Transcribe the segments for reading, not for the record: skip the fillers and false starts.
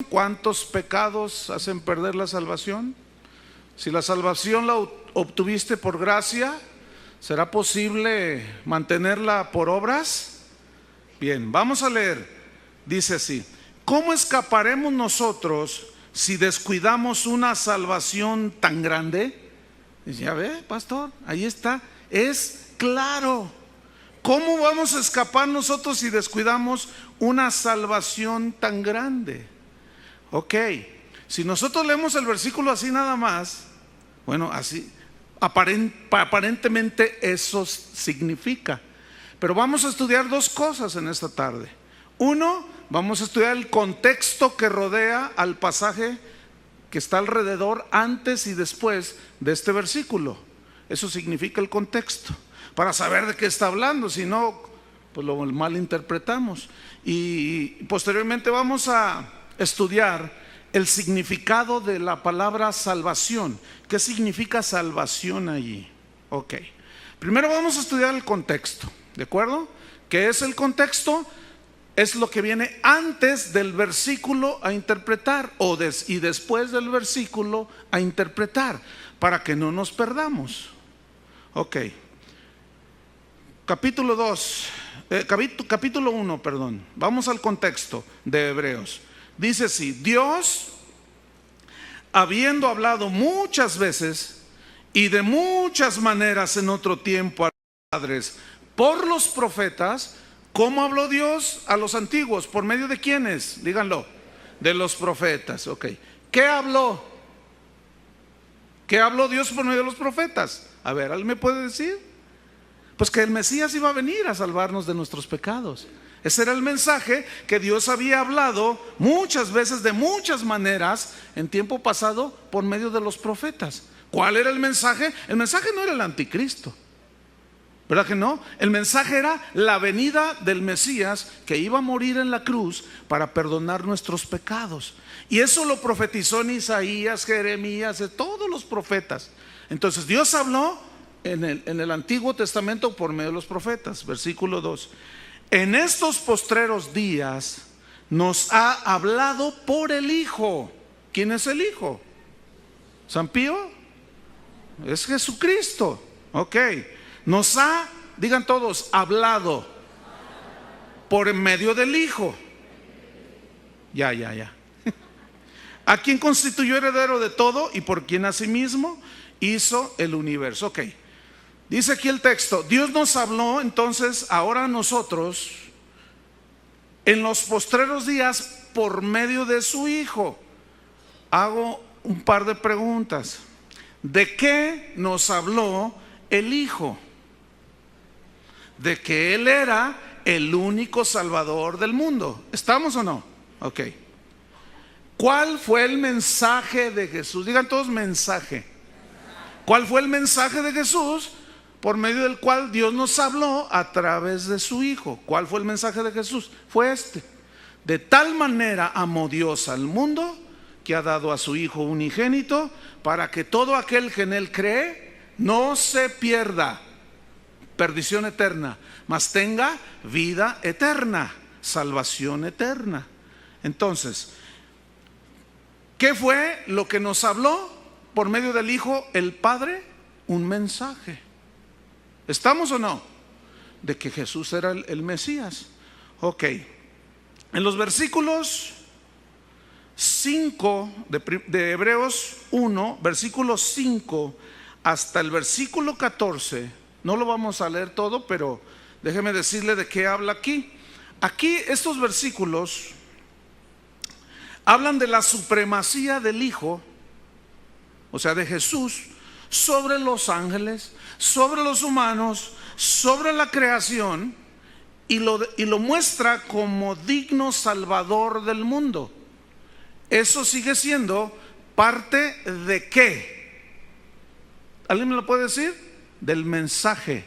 ¿Cuántos pecados hacen perder la salvación? Si la salvación la obtuviste por gracia, ¿será posible mantenerla por obras? Bien, vamos a leer. Dice así: ¿cómo escaparemos nosotros si descuidamos una salvación tan grande? Ya ve, pastor, ahí está, es claro. ¿Cómo vamos a escapar nosotros si descuidamos una salvación tan grande? Ok, si nosotros leemos el versículo así nada más, bueno, así aparentemente eso significa. Pero vamos a estudiar dos cosas en esta tarde. Uno, vamos a estudiar el contexto que rodea al pasaje que está alrededor, antes y después de este versículo. Eso significa el contexto, para saber de qué está hablando, si no, pues lo malinterpretamos. Y posteriormente vamos a estudiar el significado de la palabra salvación. ¿Qué significa salvación allí? Ok, primero vamos a estudiar el contexto, ¿de acuerdo? ¿Qué es el contexto? Es lo que viene antes del versículo a interpretar y después del versículo a interpretar, para que no nos perdamos. Ok, capítulo 1, perdón. Vamos al contexto de Hebreos. Dice así: Dios, habiendo hablado muchas veces y de muchas maneras en otro tiempo a los padres por los profetas. ¿Cómo habló Dios a los antiguos? ¿Por medio de quiénes? Díganlo. De los profetas. Ok. ¿Qué habló? ¿Qué habló Dios por medio de los profetas? A ver, ¿alguien me puede decir? Pues que el Mesías iba a venir a salvarnos de nuestros pecados. Ese era el mensaje que Dios había hablado muchas veces, de muchas maneras, en tiempo pasado, por medio de los profetas. ¿Cuál era el mensaje? El mensaje no era el anticristo, ¿verdad que no? El mensaje era la venida del Mesías, que iba a morir en la cruz para perdonar nuestros pecados. Y eso lo profetizó en Isaías, Jeremías, de todos los profetas. Entonces Dios habló en el Antiguo Testamento por medio de los profetas. Versículo 2: en estos postreros días nos ha hablado por el Hijo. ¿Quién es el Hijo? ¿San Pío? Es Jesucristo. Ok. Nos ha, digan todos, hablado por medio del Hijo. Ya. A quien constituyó heredero de todo y por quien asimismo hizo el universo. Ok. Dice aquí el texto: Dios nos habló entonces ahora a nosotros en los postreros días por medio de su Hijo. Hago un par de preguntas. ¿De qué nos habló el Hijo? De que Él era el único Salvador del mundo. ¿Estamos o no? Ok. ¿Cuál fue el mensaje de Jesús? Digan todos: mensaje. ¿Cuál fue el mensaje de Jesús por medio del cual Dios nos habló a través de su Hijo? ¿Cuál fue el mensaje de Jesús? Fue este: de tal manera amó Dios al mundo que ha dado a su Hijo unigénito, para que todo aquel que en Él cree no se pierda, perdición eterna, mas tenga vida eterna, salvación eterna. Entonces, ¿qué fue lo que nos habló por medio del Hijo el Padre? Un mensaje. ¿Estamos o no? De que Jesús era el Mesías. Ok. En los versículos 5 de Hebreos 1, versículo 5 hasta el versículo 14, no lo vamos a leer todo, pero déjeme decirle de qué habla aquí. Aquí estos versículos hablan de la supremacía del Hijo, o sea, de Jesús, sobre los ángeles, sobre los humanos, sobre la creación, y lo muestra como digno Salvador del mundo. Eso sigue siendo parte de ¿qué? ¿Alguien me lo puede decir? Del mensaje.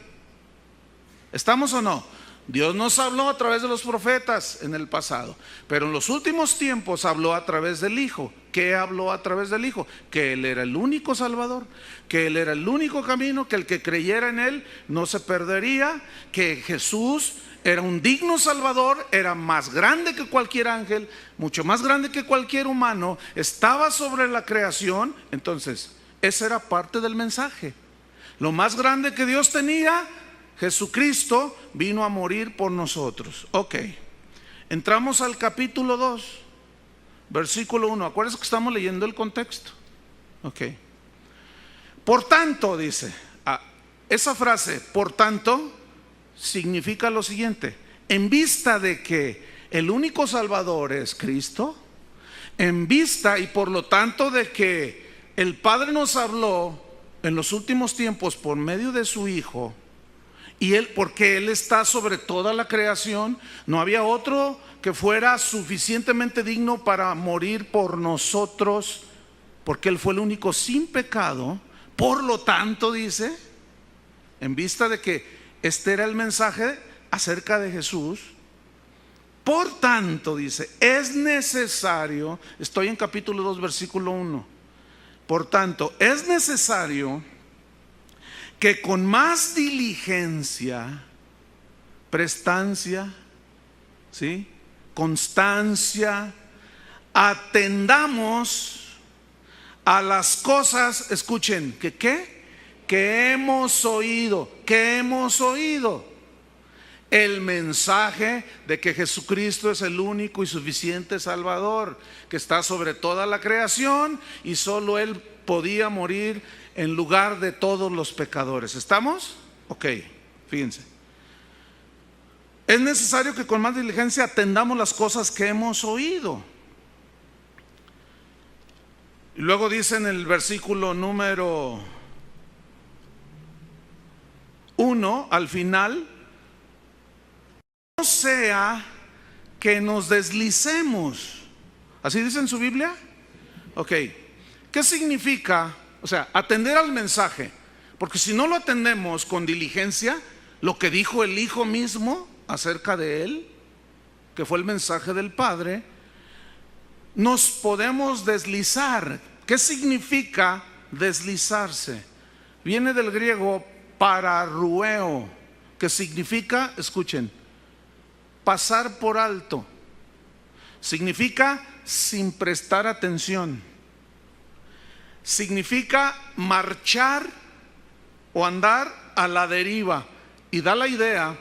¿Estamos o no? Dios nos habló a través de los profetas en el pasado, pero en los últimos tiempos habló a través del Hijo. ¿Qué habló a través del Hijo? Que Él era el único Salvador, que Él era el único camino, que el que creyera en Él no se perdería, que Jesús Era un digno Salvador, era más grande que cualquier ángel, mucho más grande que cualquier humano, estaba sobre la creación. Entonces, esa era parte del mensaje. Lo más grande que Dios tenía, Jesucristo vino a morir por nosotros. Ok, entramos al capítulo 2, versículo 1. Acuérdense que estamos leyendo el contexto. Ok. Por tanto, dice, esa frase, por tanto, significa lo siguiente: en vista de que el único Salvador es Cristo, en vista y por lo tanto de que el Padre nos habló en los últimos tiempos por medio de su Hijo, y porque Él está sobre toda la creación, no había otro que fuera suficientemente digno para morir por nosotros, porque Él fue el único sin pecado. Por lo tanto, dice, en vista de que este era el mensaje acerca de Jesús, por tanto, dice, es necesario, estoy en capítulo 2, versículo 1, por tanto, es necesario que con más diligencia, prestancia, ¿sí?, constancia, atendamos a las cosas, escuchen, que hemos oído, el mensaje de que Jesucristo es el único y suficiente Salvador, que está sobre toda la creación y solo Él podía morir en lugar de todos los pecadores. ¿Estamos? Ok, fíjense. Es necesario que con más diligencia atendamos las cosas que hemos oído. Y luego dice en el versículo número 1, al final, no sea que nos deslicemos. ¿Así dice en su Biblia? Ok. ¿Qué significa? O sea, atender al mensaje. Porque si no lo atendemos con diligencia, lo que dijo el Hijo mismo acerca de Él, que fue el mensaje del Padre, nos podemos deslizar. ¿Qué significa deslizarse? Viene del griego pararrueo, que significa, escuchen, pasar por alto. Significa sin prestar atención. Significa marchar o andar a la deriva. Y da la idea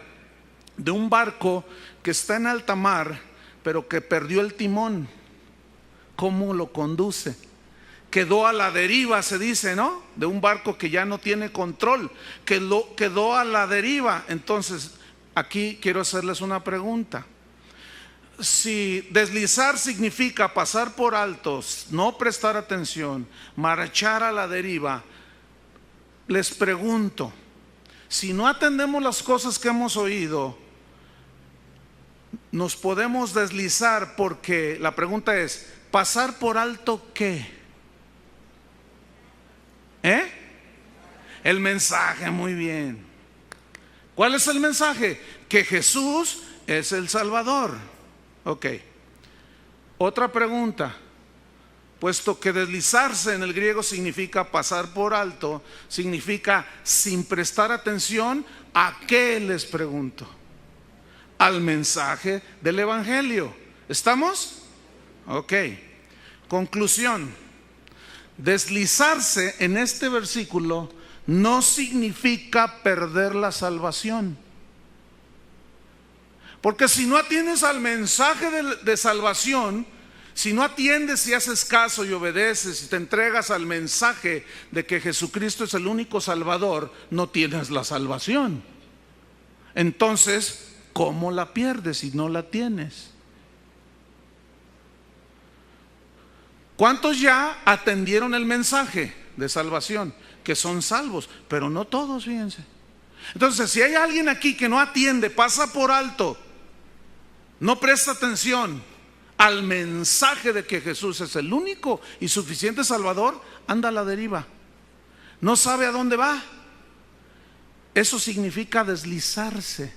de un barco que está en alta mar, pero que perdió el timón. ¿Cómo lo conduce? Quedó a la deriva, se dice, ¿no? De un barco que ya no tiene control, quedó a la deriva. Entonces, aquí quiero hacerles una pregunta. Si deslizar significa pasar por altos, no prestar atención, marchar a la deriva, les pregunto, si no atendemos las cosas que hemos oído, nos podemos deslizar, porque la pregunta es, ¿pasar por alto qué? El mensaje, muy bien. ¿Cuál es el mensaje? Que Jesús es el Salvador. Ok. Otra pregunta. Puesto que deslizarse en el griego significa pasar por alto, significa sin prestar atención, ¿a qué les pregunto? Al mensaje del Evangelio. ¿Estamos? Ok. Conclusión. Deslizarse en este versículo no significa perder la salvación. Porque si no atiendes al mensaje de salvación, si no atiendes y haces caso y obedeces y te entregas al mensaje de que Jesucristo es el único Salvador, no tienes la salvación. Entonces, ¿cómo la pierdes si no la tienes? ¿Cuántos ya atendieron el mensaje de salvación? Que son salvos, pero no todos, fíjense. Entonces, si hay alguien aquí que no atiende, pasa por alto, no presta atención al mensaje de que Jesús es el único y suficiente Salvador, anda a la deriva, no sabe a dónde va. Eso significa deslizarse.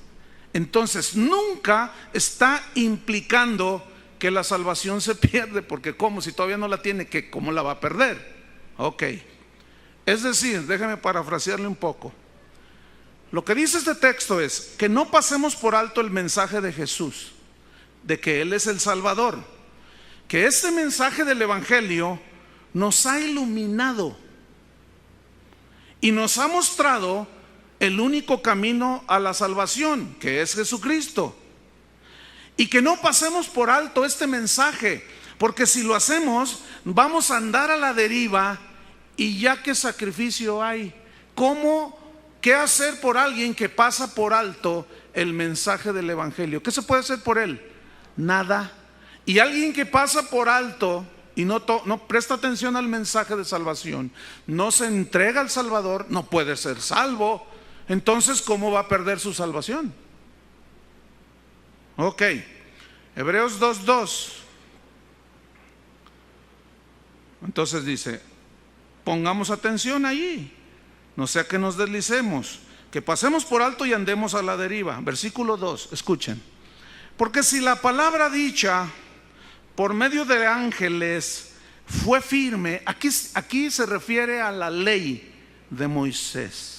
Entonces, nunca está implicando que la salvación se pierde, porque ¿cómo? Si todavía no la tiene, ¿cómo la va a perder? Ok. Es decir, déjeme parafrasearle un poco. lo que dice este texto es que no pasemos por alto el mensaje de Jesús, de que Él es el Salvador, que este mensaje del Evangelio nos ha iluminado y nos ha mostrado el único camino a la salvación, que es Jesucristo. Y que no pasemos por alto este mensaje, porque si lo hacemos, vamos a andar a la deriva. Y ya qué sacrificio hay, ¿qué hacer por alguien que pasa por alto el mensaje del Evangelio? ¿Qué se puede hacer por él? Nada. Y alguien que pasa por alto y no presta atención al mensaje de salvación, no se entrega al Salvador, no puede ser salvo. Entonces, ¿cómo va a perder su salvación? Ok, Hebreos 2:2. Entonces dice, pongamos atención allí, no sea que nos deslicemos, que pasemos por alto y andemos a la deriva. Versículo 2, escuchen. Porque si la palabra dicha por medio de ángeles fue firme, aquí se refiere a la ley de Moisés.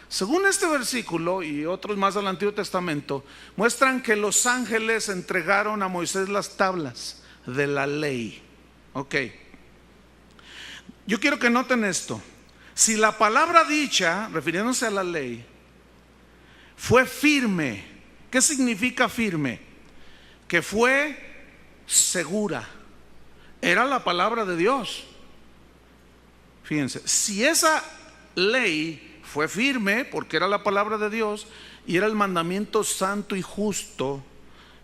Según este versículo y otros más del Antiguo Testamento, muestran que los ángeles entregaron a Moisés las tablas de la ley. Ok. Yo quiero que noten esto. Si la palabra dicha, refiriéndose a la ley, fue firme, ¿qué significa firme? Que fue segura. Era la palabra de Dios. Fíjense, si esa ley fue firme porque era la palabra de Dios y era el mandamiento santo y justo,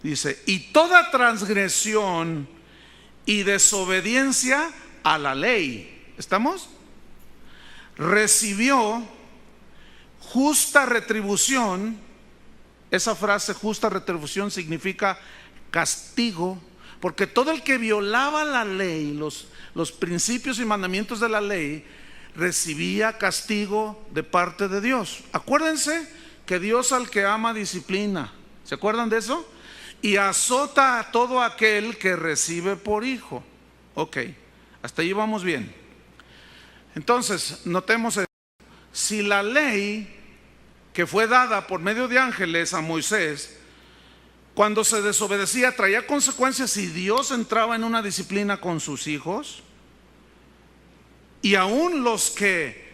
dice, y toda transgresión y desobediencia a la ley, ¿estamos? Recibió justa retribución. Esa frase justa retribución significa castigo, porque todo el que violaba la ley, los principios y mandamientos de la ley, recibía castigo de parte de Dios. Acuérdense que Dios al que ama disciplina. ¿Se acuerdan de eso? Y azota a todo aquel que recibe por hijo. Ok, hasta ahí vamos bien. Entonces, notemos esto. Si la ley que fue dada por medio de ángeles a Moisés, cuando se desobedecía, traía consecuencias, si Dios entraba en una disciplina con sus hijos, y aún los que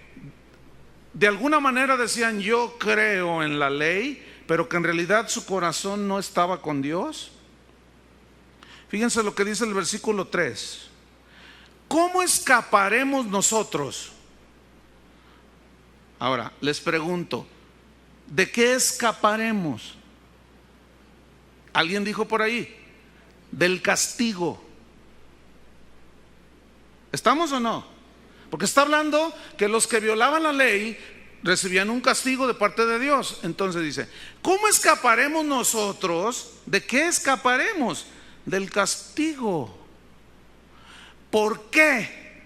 de alguna manera decían yo creo en la ley, pero que en realidad su corazón no estaba con Dios. Fíjense lo que dice el versículo 3. ¿Cómo escaparemos nosotros? Ahora, les pregunto, ¿de qué escaparemos? Alguien dijo por ahí, del castigo. ¿Estamos o no? Porque está hablando que los que violaban la ley recibían un castigo de parte de Dios. Entonces dice, ¿cómo escaparemos nosotros? ¿De qué escaparemos? Del castigo. ¿Por qué?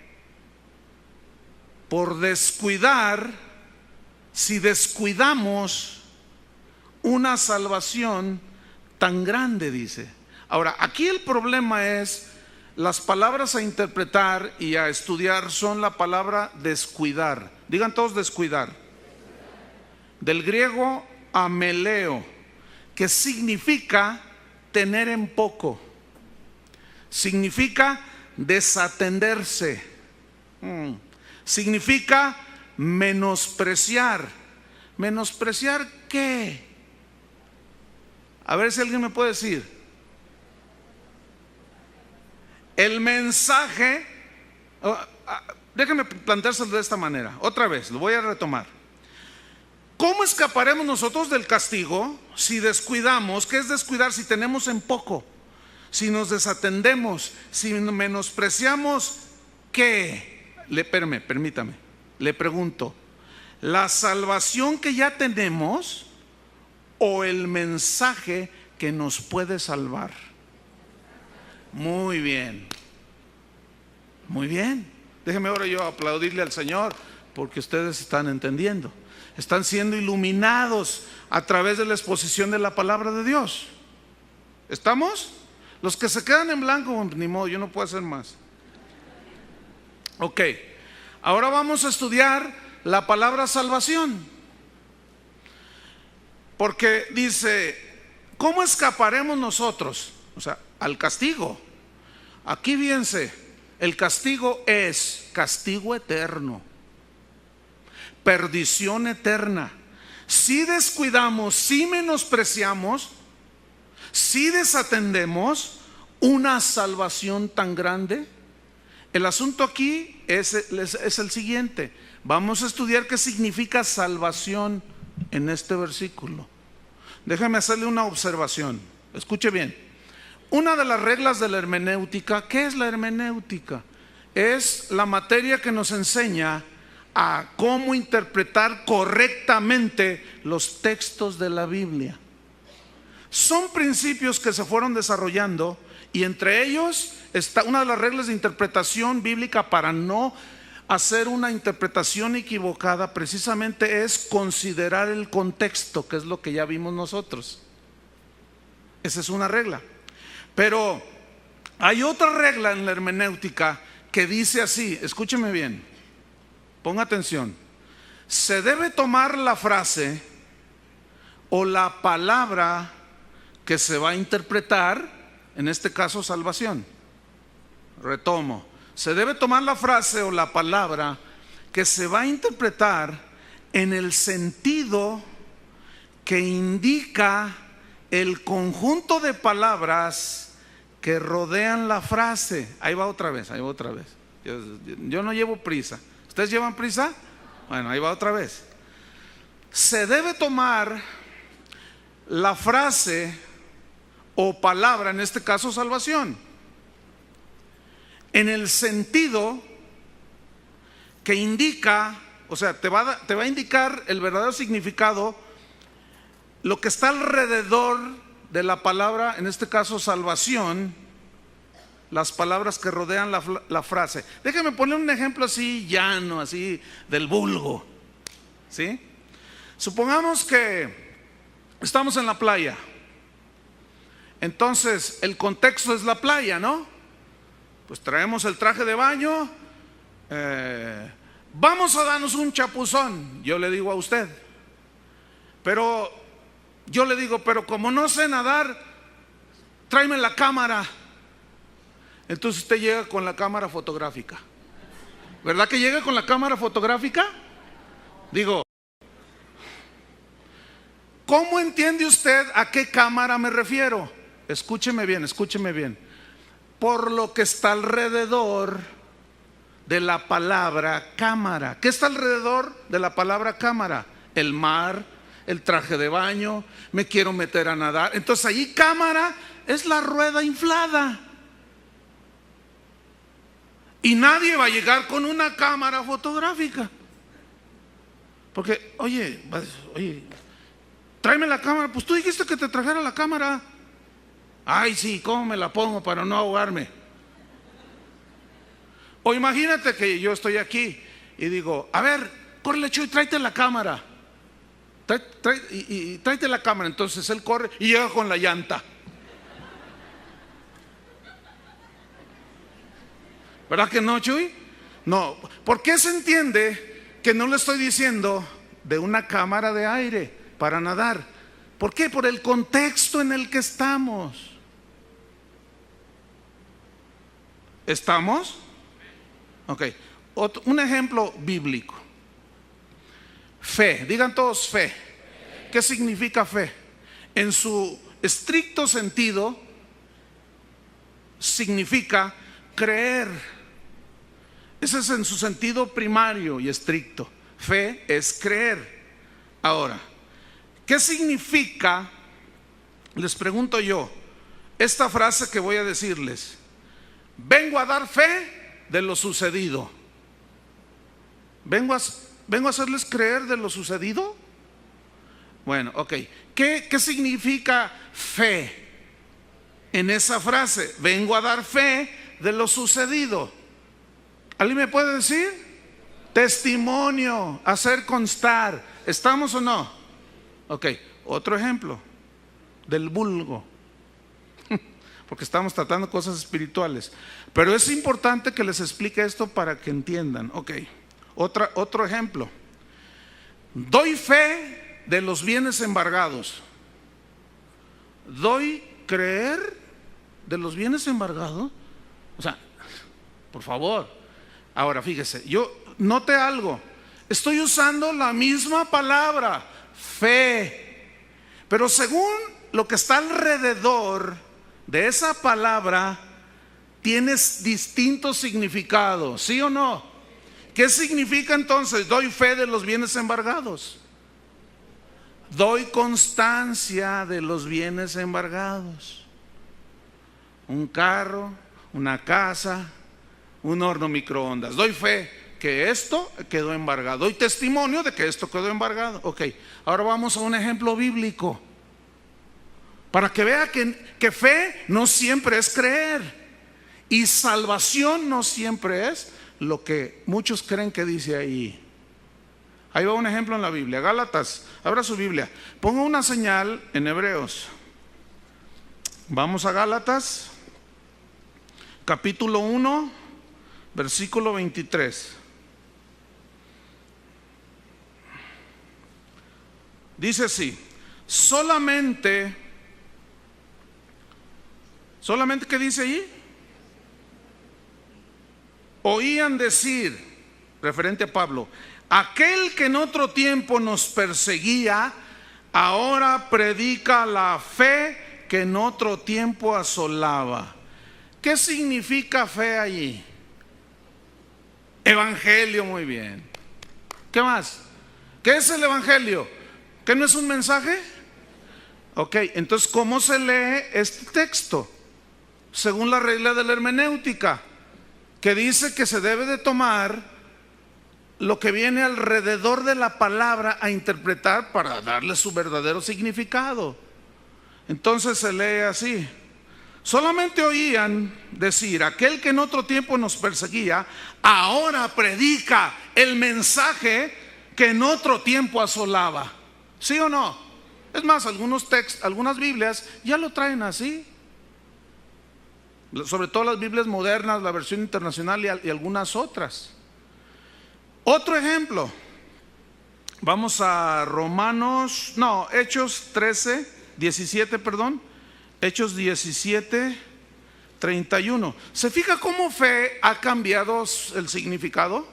Por descuidar, si descuidamos una salvación tan grande, dice. Ahora, aquí el problema es, las palabras a interpretar y a estudiar son la palabra descuidar. Digan todos descuidar. Del griego ameleo, que significa tener en poco. Significa desatenderse. Significa menospreciar. ¿Menospreciar qué? A ver si alguien me puede decir. El mensaje, déjenme planteárselo de esta manera, otra vez, lo voy a retomar. ¿Cómo escaparemos nosotros del castigo si descuidamos? ¿Qué es descuidar? Si tenemos en poco, si nos desatendemos, si menospreciamos, ¿qué? Permítame, le pregunto, ¿la salvación que ya tenemos o el mensaje que nos puede salvar? Muy bien, muy bien. Déjeme ahora yo aplaudirle al Señor, porque ustedes están entendiendo, están siendo iluminados a través de la exposición de la palabra de Dios. ¿Estamos? Los que se quedan en blanco, ni modo, yo no puedo hacer más. Ok, ahora vamos a estudiar la palabra salvación. Porque dice, ¿cómo escaparemos nosotros? O sea, al castigo. Aquí fíjense, el castigo es castigo eterno, perdición eterna. Si descuidamos, si menospreciamos, si desatendemos una salvación tan grande. El asunto aquí es el siguiente. Vamos a estudiar qué significa salvación en este versículo. Déjame hacerle una observación. Escuche bien. Una de las reglas de la hermenéutica, ¿qué es la hermenéutica? Es la materia que nos enseña a cómo interpretar correctamente los textos de la Biblia. Son principios que se fueron desarrollando, y entre ellos está una de las reglas de interpretación bíblica para no hacer una interpretación equivocada, precisamente es considerar el contexto, que es lo que ya vimos nosotros. Esa es una regla. Pero hay otra regla en la hermenéutica que dice así, escúcheme bien, ponga atención. Se debe tomar la frase o la palabra que se va a interpretar, en este caso salvación. Retomo, se debe tomar la frase o la palabra que se va a interpretar en el sentido que indica el conjunto de palabras que rodean la frase. Ahí va otra vez, ahí va otra vez. Yo no llevo prisa. ¿Ustedes llevan prisa? Bueno, ahí va otra vez. Se debe tomar la frase o palabra, en este caso salvación, en el sentido que indica, o sea, te va a indicar el verdadero significado, lo que está alrededor de la palabra, en este caso salvación, las palabras que rodean la frase. Déjame poner un ejemplo así llano, así del vulgo, ¿sí? Supongamos que estamos en la playa. Entonces el contexto es la playa, ¿no? Pues traemos el traje de baño, vamos a darnos un chapuzón, yo le digo a usted. Pero yo le digo, pero como no sé nadar, tráeme la cámara. Entonces usted llega con la cámara fotográfica. ¿Verdad que llega con la cámara fotográfica? Digo, ¿cómo entiende usted a qué cámara me refiero? Escúcheme bien, escúcheme bien. Por lo que está alrededor de la palabra cámara. ¿Qué está alrededor de la palabra cámara? El mar, el traje de baño, me quiero meter a nadar. Entonces ahí cámara es la rueda inflada. Y nadie va a llegar con una cámara fotográfica. Porque, oye, tráeme la cámara. Pues tú dijiste que te trajera la cámara. Ay, sí, ¿cómo me la pongo para no ahogarme? O imagínate que yo estoy aquí y digo, a ver, córrele, Chuy, tráete la cámara. Tráete la cámara. Entonces él corre y llega con la llanta. ¿Verdad que no, Chuy? No. ¿Por qué se entiende que no le estoy diciendo de una cámara de aire para nadar? ¿Por qué? Por el contexto en el que estamos. ¿Estamos? Ok. Un ejemplo bíblico. Fe. Digan todos fe. ¿Qué significa fe? En su estricto sentido, significa creer. Ese es en su sentido primario y estricto. Fe es creer. Ahora, ¿qué significa? Les pregunto yo, esta frase que voy a decirles. Vengo a dar fe de lo sucedido. Vengo a hacerles creer de lo sucedido. Bueno, ok. ¿Qué significa fe en esa frase? Vengo a dar fe de lo sucedido. ¿Alguien me puede decir? Testimonio, hacer constar. ¿Estamos o no? Ok, otro ejemplo del vulgo, porque estamos tratando cosas espirituales, pero es importante que les explique esto para que entiendan. Ok, otro ejemplo. Doy fe de los bienes embargados. ¿Doy creer de los bienes embargados? O sea, por favor. Ahora fíjese, yo note algo. Estoy usando la misma palabra, fe, pero según lo que está alrededor de esa palabra, tienes distintos significados, ¿sí o no? ¿Qué significa entonces? Doy fe de los bienes embargados. Doy constancia de los bienes embargados. Un carro, una casa, un horno microondas. Doy fe que esto quedó embargado. Doy testimonio de que esto quedó embargado. Ok, ahora vamos a un ejemplo bíblico. Para que vea que fe no siempre es creer. Y salvación no siempre es lo que muchos creen que dice ahí. Ahí va un ejemplo en la Biblia. Gálatas, abra su Biblia. Ponga una señal en Hebreos. Vamos a Gálatas, capítulo 1, versículo 23. Dice así: solamente, ¿qué dice ahí? Oían decir, referente a Pablo, aquel que en otro tiempo nos perseguía, ahora predica la fe que en otro tiempo asolaba. ¿Qué significa fe allí? Evangelio, muy bien. ¿Qué más? ¿Qué es el evangelio? ¿Qué no es un mensaje? Ok, entonces ¿cómo se lee este texto? Según la regla de la hermenéutica, que dice que se debe de tomar lo que viene alrededor de la palabra a interpretar para darle su verdadero significado. Entonces se lee así: solamente oían decir, aquel que en otro tiempo nos perseguía, ahora predica el mensaje que en otro tiempo asolaba. ¿Sí o no? Es más, algunas Biblias ya lo traen así. Sobre todo las Biblias modernas, la versión internacional y algunas otras. Otro ejemplo. Vamos a Hechos 17, perdón. Hechos 17, 31. ¿Se fija cómo fe ha cambiado el significado?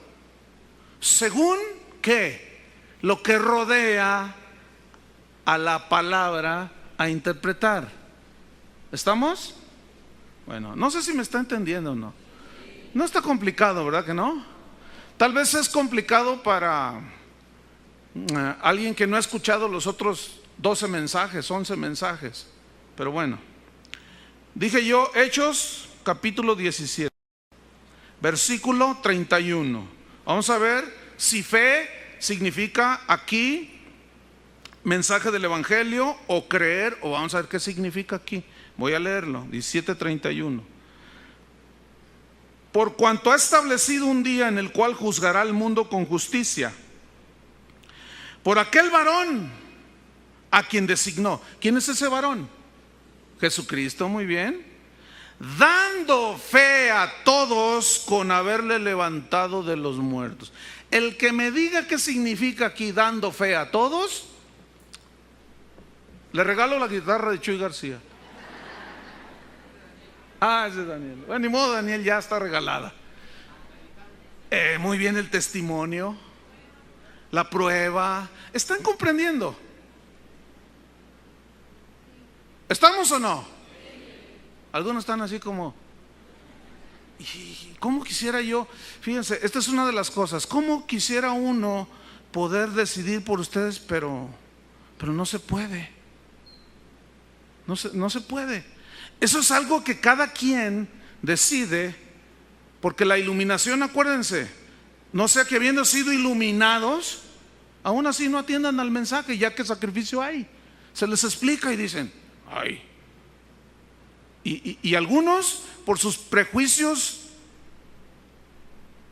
Según que lo que rodea a la palabra a interpretar. ¿Estamos? Bueno, no sé si me está entendiendo o no. No está complicado, ¿verdad que no? Tal vez es complicado para alguien que no ha escuchado los otros 12 mensajes, 11 mensajes. Pero bueno, dije yo, Hechos capítulo 17, versículo 31. Vamos a ver si fe significa aquí mensaje del evangelio o creer, o vamos a ver qué significa aquí. Voy a leerlo, 17:31. Por cuanto ha establecido un día en el cual juzgará al mundo con justicia, por aquel varón a quien designó. ¿Quién es ese varón? Jesucristo, muy bien. Dando fe a todos con haberle levantado de los muertos. El que me diga qué significa aquí dando fe a todos, le regalo la guitarra de Chuy García. Ese es Daniel. Bueno, ni modo, Daniel, ya está regalada. Muy bien el testimonio, la prueba. ¿Están comprendiendo? ¿Estamos o no? Algunos están así como, ¿cómo quisiera yo? Fíjense, esta es una de las cosas. ¿Cómo quisiera uno poder decidir por ustedes, pero no se puede? No se puede. Eso es algo que cada quien decide, porque la iluminación, acuérdense, no sea que habiendo sido iluminados, aún así no atiendan al mensaje, ya que sacrificio hay. Se les explica y dicen, ay. Y algunos, por sus prejuicios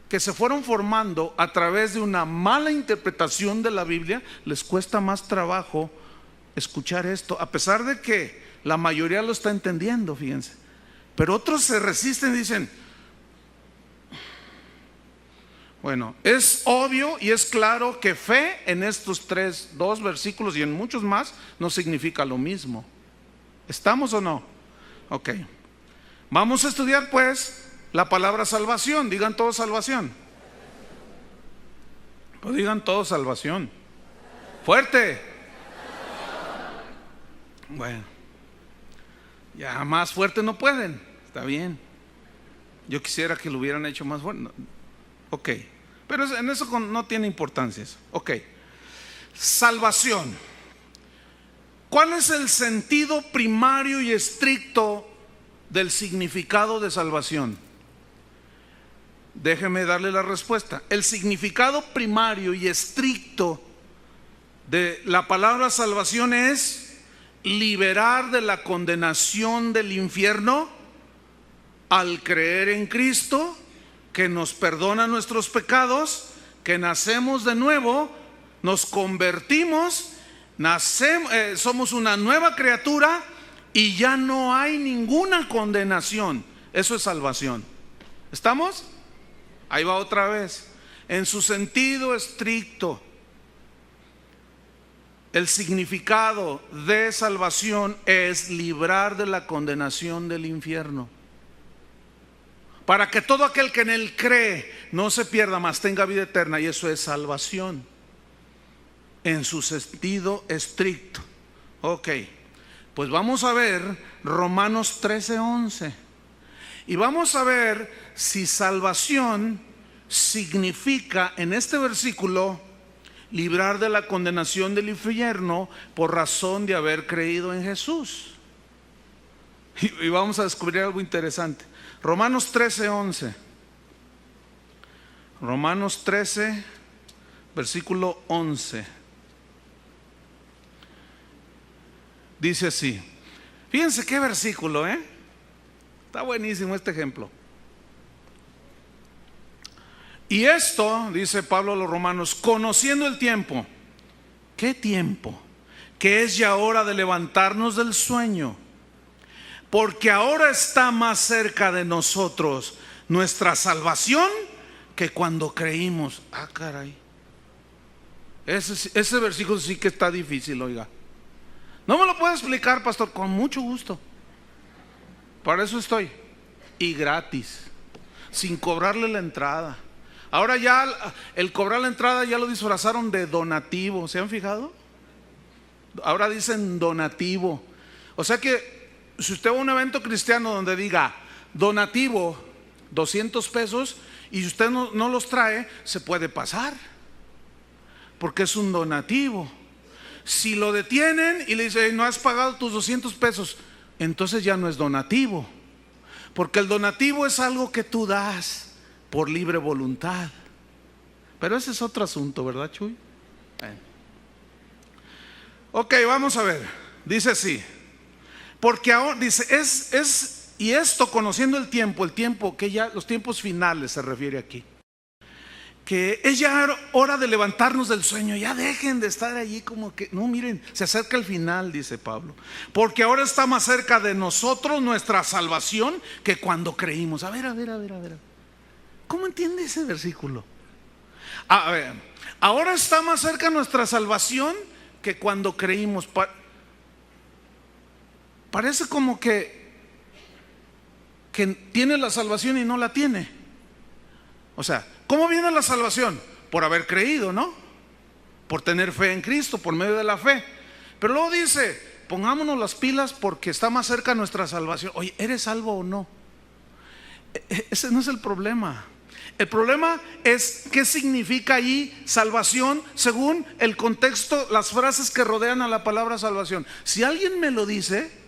que se fueron formando a través de una mala interpretación de la Biblia, les cuesta más trabajo escuchar esto, a pesar de que la mayoría lo está entendiendo, fíjense. Pero otros se resisten y dicen, Bueno, es obvio y es claro que fe en estos dos versículos y en muchos más no significa lo mismo. ¿Estamos o no? Ok. Vamos a estudiar pues la palabra salvación. Digan todos salvación. Pues digan todos salvación. Fuerte. Bueno, ya más fuerte no pueden. Está bien. Yo quisiera que lo hubieran hecho más fuerte. Ok, pero en eso no tiene importancia eso. Ok, salvación. ¿Cuál es el sentido primario y estricto del significado de salvación? Déjeme darle la respuesta. El significado primario y estricto de la palabra salvación es liberar de la condenación del infierno al creer en Cristo, que nos perdona nuestros pecados, que nacemos de nuevo, nos convertimos, somos una nueva criatura y ya no hay ninguna condenación. Eso es salvación. ¿Estamos? Ahí va otra vez. En su sentido estricto, el significado de salvación es librar de la condenación del infierno, para que todo aquel que en él cree no se pierda, mas tenga vida eterna. Y eso es salvación en su sentido estricto. Ok, pues vamos a ver Romanos 13:11 y vamos a ver si salvación significa en este versículo librar de la condenación del infierno por razón de haber creído en Jesús. Y vamos a descubrir algo interesante. Romanos 13:11. Romanos 13, versículo 11. Dice así. Fíjense qué versículo, está buenísimo este ejemplo. Y esto, dice Pablo a los romanos, conociendo el tiempo. ¿Qué tiempo? Que es ya hora de levantarnos del sueño, porque ahora está más cerca de nosotros nuestra salvación que cuando creímos. Ah, caray. Ese versículo sí que está difícil, oiga. ¿No me lo puede explicar, pastor? Con mucho gusto. Para eso estoy. Y gratis, sin cobrarle la entrada. Ahora ya el cobrar la entrada ya lo disfrazaron de donativo. ¿Se han fijado? Ahora dicen donativo. O sea que si usted va a un evento cristiano donde diga donativo 200 pesos y usted no los trae, se puede pasar, porque es un donativo. Si lo detienen y le dicen no has pagado tus 200 pesos, entonces ya no es donativo, porque el donativo es algo que tú das por libre voluntad. Pero ese es otro asunto, ¿verdad, Chuy? Ok, vamos a ver. Dice así. Porque ahora dice, y esto conociendo el tiempo que ya, los tiempos finales se refiere aquí, que es ya hora de levantarnos del sueño. Ya dejen de estar allí como que, no, miren, se acerca el final, dice Pablo, porque ahora está más cerca de nosotros nuestra salvación que cuando creímos. A ver, ¿cómo entiende ese versículo? A ver, ahora está más cerca nuestra salvación que cuando creímos. Parece como que tiene la salvación y no la tiene. O sea, ¿cómo viene la salvación? Por haber creído, ¿no? Por tener fe en Cristo, por medio de la fe. Pero luego dice, pongámonos las pilas porque está más cerca nuestra salvación. Oye, ¿eres salvo o no? Ese no es el problema. El problema es qué significa ahí salvación según el contexto, las frases que rodean a la palabra salvación. Si alguien me lo dice,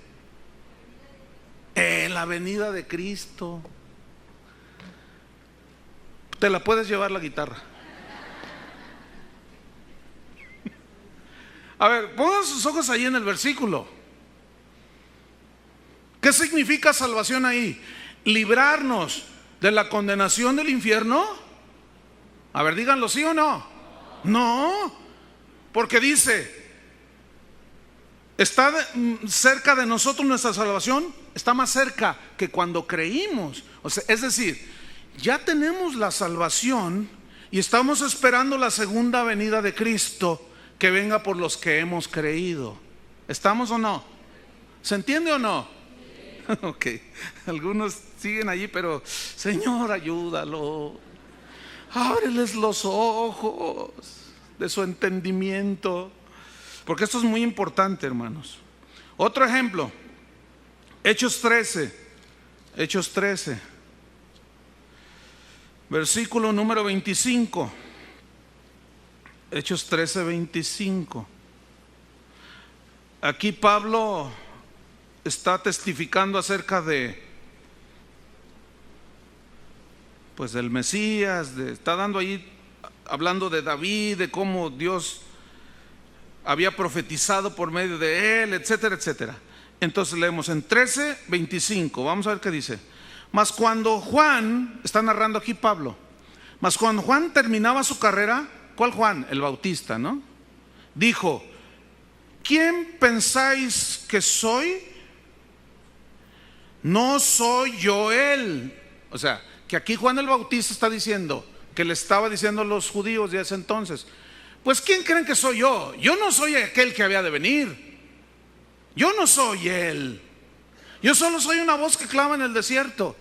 la venida de Cristo, te la puedes llevar la guitarra. A ver, pongan sus ojos ahí en el versículo. ¿Qué significa salvación ahí? Librarnos de la condenación del infierno. A ver, díganlo, ¿sí o no? No, porque dice, está cerca de nosotros nuestra salvación, está más cerca que cuando creímos. O sea, es decir, ya tenemos la salvación Y estamos esperando la segunda venida de Cristo, que venga por los que hemos creído. ¿Estamos o no? ¿Se entiende o no? Ok, algunos siguen allí, pero Señor, ayúdalo. Ábreles los ojos de su entendimiento, porque esto es muy importante, hermanos. Otro ejemplo, Hechos 13, versículo número 25. Hechos 13, 25. Aquí Pablo está testificando acerca de, pues, del Mesías, está dando ahí, hablando de David, de cómo Dios había profetizado por medio de él, etcétera, etcétera. Entonces leemos en 13, 25, vamos a ver qué dice. Mas cuando Juan, está narrando aquí Pablo, mas cuando Juan terminaba su carrera, ¿cuál Juan? El Bautista, ¿no? Dijo: ¿quién pensáis que soy? No soy yo él. O sea, que aquí Juan el Bautista está diciendo, que le estaba diciendo a los judíos de ese entonces: pues ¿quién creen que soy yo? Yo no soy aquel que había de venir. Yo no soy él. Yo solo soy una voz que clama en el desierto.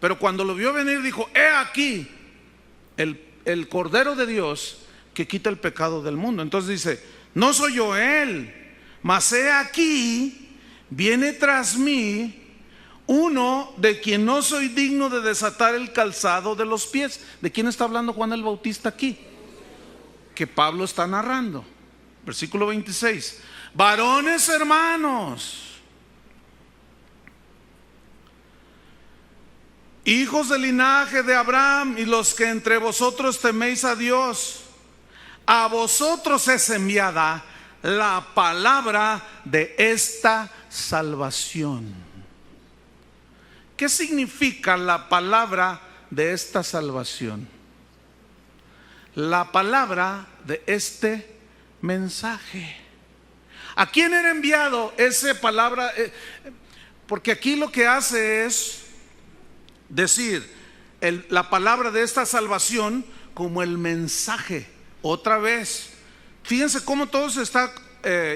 Pero cuando lo vio venir dijo: he aquí el Cordero de Dios que quita el pecado del mundo. Entonces dice: no soy yo él, mas he aquí viene tras mí uno de quien no soy digno de desatar el calzado de los pies. ¿De quién está hablando Juan el Bautista aquí? Que Pablo está narrando. Versículo 26. Varones hermanos, hijos del linaje de Abraham, y los que entre vosotros teméis a Dios, a vosotros es enviada la palabra de esta salvación. ¿Qué significa la palabra de esta salvación? La palabra de este mensaje. ¿A quién era enviado esa palabra? Porque aquí lo que hace es decir la palabra de esta salvación como el mensaje. Otra vez, fíjense cómo todo se está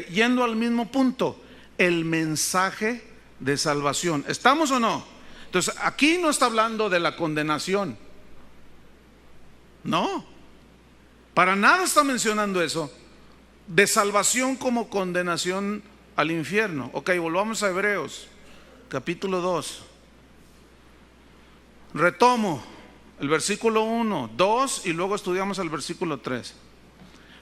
yendo al mismo punto. El mensaje de salvación. ¿Estamos o no? Entonces aquí no está hablando de la condenación. No, para nada está mencionando eso. De salvación como condenación al infierno. Ok, volvamos a Hebreos capítulo 2. Retomo el versículo 1, 2 y luego estudiamos el versículo 3.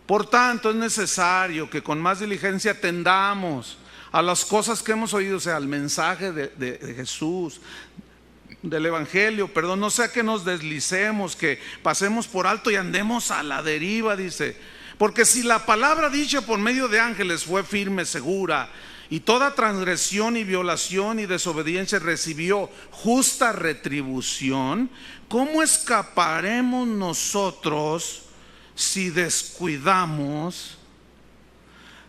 Por tanto es necesario que con más diligencia atendamos a las cosas que hemos oído, o sea, al mensaje de Jesús, del Evangelio, perdón, no sea que nos deslicemos, que pasemos por alto y andemos a la deriva, dice. Porque si la palabra dicha por medio de ángeles fue firme, segura, y toda transgresión y violación y desobediencia recibió justa retribución, ¿cómo escaparemos nosotros si descuidamos,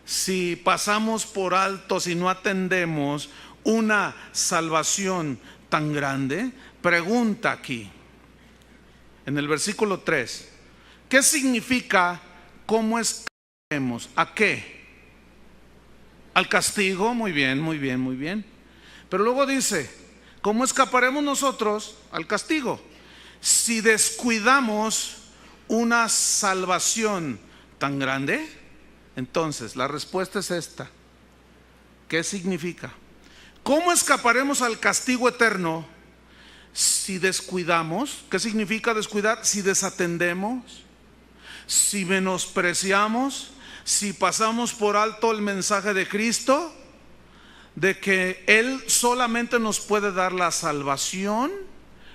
si pasamos por alto, si no atendemos una salvación tan grande? Pregunta aquí, en el versículo 3, ¿qué significa cómo escaparemos? ¿A qué? Al castigo. Muy bien, muy bien, muy bien. Pero luego dice: ¿cómo escaparemos nosotros al castigo? Si descuidamos una salvación tan grande. Entonces la respuesta es esta. ¿Qué significa? ¿Cómo escaparemos al castigo eterno si descuidamos? ¿Qué significa descuidar? Si desatendemos, si menospreciamos, si pasamos por alto el mensaje de Cristo, de que Él solamente nos puede dar la salvación.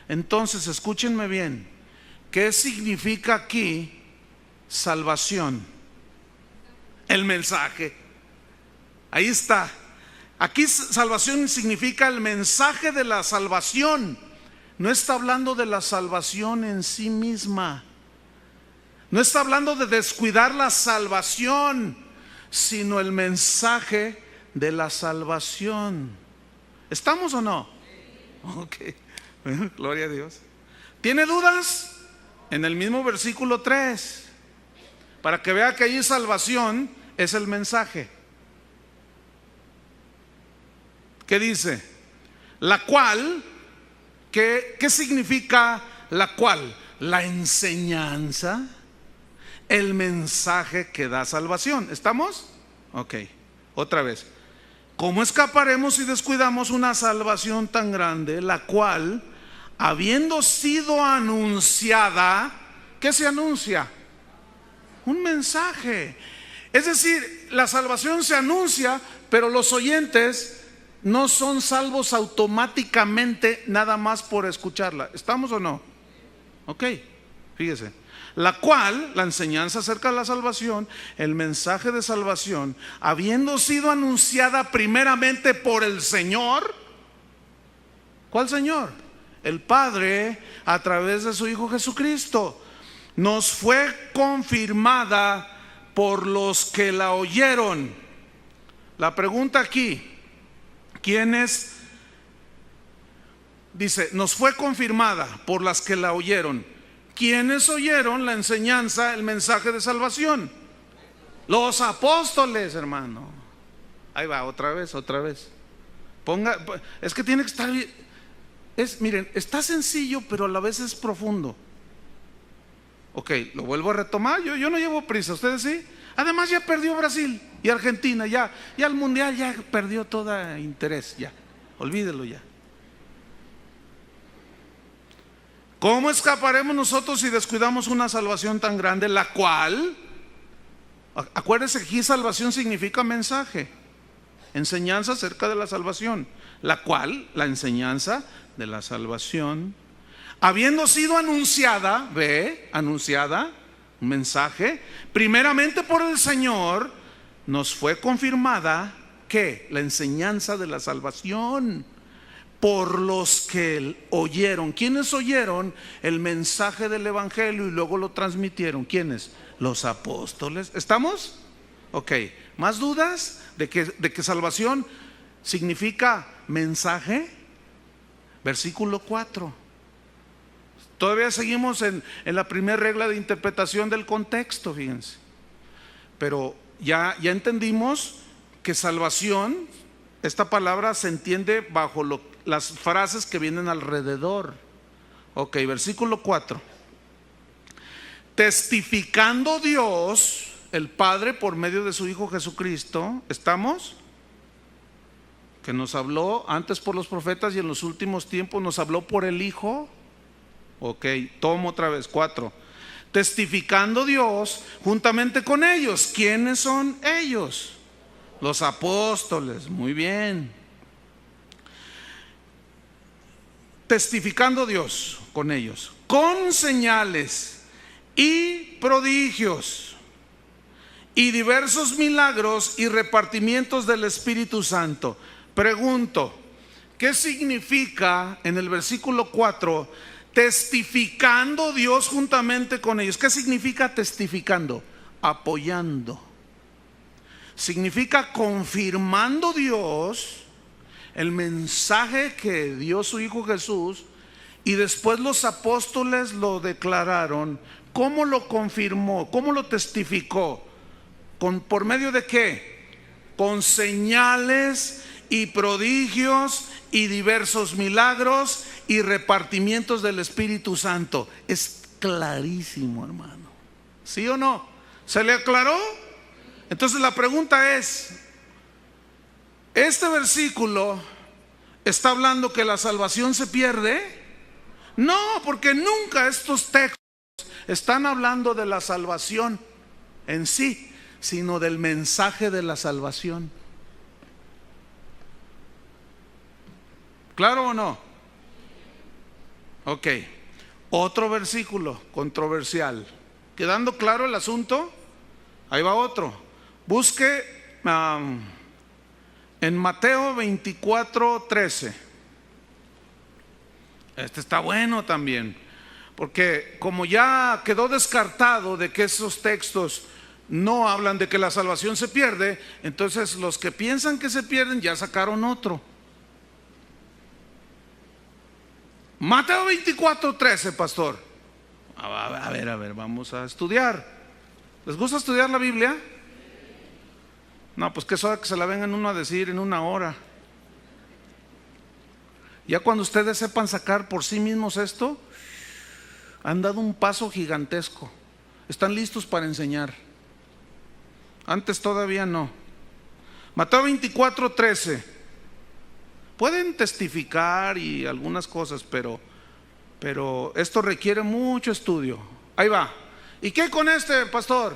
Entonces escúchenme bien, ¿qué significa aquí salvación? El mensaje. Ahí está. Aquí salvación significa el mensaje de la salvación. No está hablando de la salvación en sí misma. No está hablando de descuidar la salvación, sino el mensaje de la salvación. ¿Estamos o no? Ok, bueno, gloria a Dios. ¿Tiene dudas? en el mismo versículo 3, para que vea que ahí salvación es el mensaje. ¿Qué dice? La cual, ¿qué significa la cual? La enseñanza, el mensaje que da salvación. ¿Estamos? Ok, otra vez. ¿Cómo escaparemos si descuidamos una salvación tan grande, la cual, habiendo sido anunciada, ¿qué se anuncia? Un mensaje. Es decir, la salvación se anuncia, pero los oyentes no son salvos automáticamente nada más por escucharla. ¿Estamos o no? Ok, fíjese. La cual, la enseñanza acerca de la salvación, el mensaje de salvación, habiendo sido anunciada primeramente por el Señor. ¿Cuál Señor? El Padre, a través de su Hijo Jesucristo, nos fue confirmada por los que la oyeron. La pregunta aquí, ¿quiénes? Dice, nos fue confirmada por las que la oyeron. ¿Quiénes oyeron la enseñanza, el mensaje de salvación? Los apóstoles, hermano. Ahí va, otra vez. Es que tiene que estar bien. Miren, está sencillo, pero a la vez es profundo. Ok, lo vuelvo a retomar. Yo no llevo prisa, ¿ustedes sí? Además ya perdió Brasil y Argentina, ya el mundial ya perdió todo interés, ya, olvídelo ya. ¿Cómo escaparemos nosotros si descuidamos una salvación tan grande, la cual, acuérdense que aquí salvación significa mensaje, enseñanza acerca de la salvación, la cual, la enseñanza de la salvación, habiendo sido anunciada, anunciada, un mensaje, primeramente por el Señor, nos fue confirmada, ¿qué? La enseñanza de la salvación por los que oyeron. ¿Quiénes oyeron el mensaje del evangelio y luego lo transmitieron? ¿Quiénes? Los apóstoles. ¿Estamos? Ok, ¿más dudas de que salvación significa mensaje? Versículo 4. Todavía seguimos en la primera regla de interpretación del contexto, fíjense. Pero ya entendimos que salvación, esta palabra se entiende bajo las frases que vienen alrededor. Ok, versículo 4. Testificando Dios, el Padre, por medio de su Hijo Jesucristo, ¿estamos? Que nos habló antes por los profetas y en los últimos tiempos nos habló por el Hijo. Ok, tomo otra vez, 4. Testificando Dios juntamente con ellos. ¿Quiénes son ellos? Los apóstoles, muy bien. Testificando Dios con ellos, con señales y prodigios y diversos milagros y repartimientos del Espíritu Santo. Pregunto, ¿qué significa en el versículo 4, testificando Dios juntamente con ellos? ¿Qué significa testificando? Apoyando. Significa confirmando Dios el mensaje que dio su Hijo Jesús, y después los apóstoles lo declararon. ¿Cómo lo confirmó? ¿Cómo lo testificó? ¿Por medio de qué? Con señales y prodigios y diversos milagros y repartimientos del Espíritu Santo. Es clarísimo, hermano. ¿Sí o no? ¿Se le aclaró? Entonces la pregunta es, ¿este versículo está hablando que la salvación se pierde? No, porque nunca estos textos están hablando de la salvación en sí, sino del mensaje de la salvación. ¿Claro o no? Ok, otro versículo controversial. ¿Quedando claro el asunto? Ahí va otro. Busque en Mateo 24:13. Este está bueno también, porque como ya quedó descartado de que esos textos no hablan de que la salvación se pierde, entonces los que piensan que se pierden ya sacaron otro. Mateo 24:13, pastor. A ver, vamos a estudiar. ¿Les gusta estudiar la Biblia? No, pues que es hora que se la vengan uno a decir en una hora. Ya cuando ustedes sepan sacar por sí mismos esto, han dado un paso gigantesco. Están listos para enseñar. Antes todavía no. Mateo 24:13. Pueden testificar y algunas cosas, pero esto requiere mucho estudio. Ahí va. ¿Y qué con este, pastor?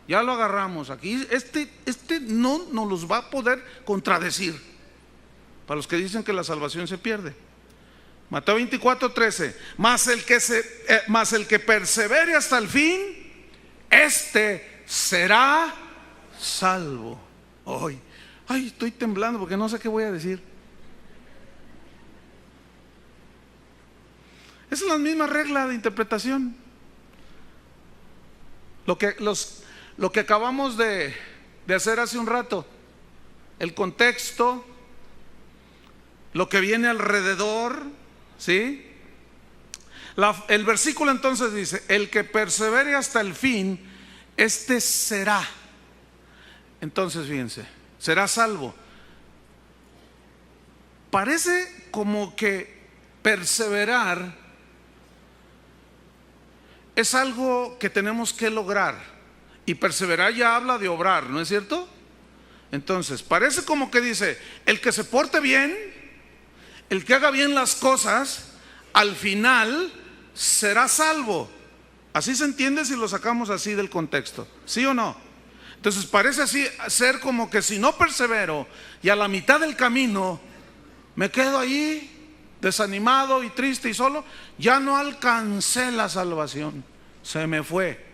Ya lo agarramos. Aquí este no nos los va a poder contradecir. Para los que dicen que la salvación se pierde. Mateo 24:13. Mas el que persevere hasta el fin, este será salvo. Ay, estoy temblando porque no sé qué voy a decir. Esa es la misma regla de interpretación. Lo que acabamos de hacer hace un rato. El contexto, lo que viene alrededor, ¿sí? El versículo entonces dice: el que persevere hasta el fin, este será. Entonces fíjense, será salvo. Parece como que perseverar es algo que tenemos que lograr, y perseverar ya habla de obrar, ¿no es cierto? Entonces parece como que dice: el que se porte bien, el que haga bien las cosas, al final será salvo. Así se entiende si lo sacamos así del contexto, ¿sí o no? Entonces parece así ser como que si no persevero y a la mitad del camino me quedo ahí desanimado y triste y solo, ya no alcancé la salvación, se me fue.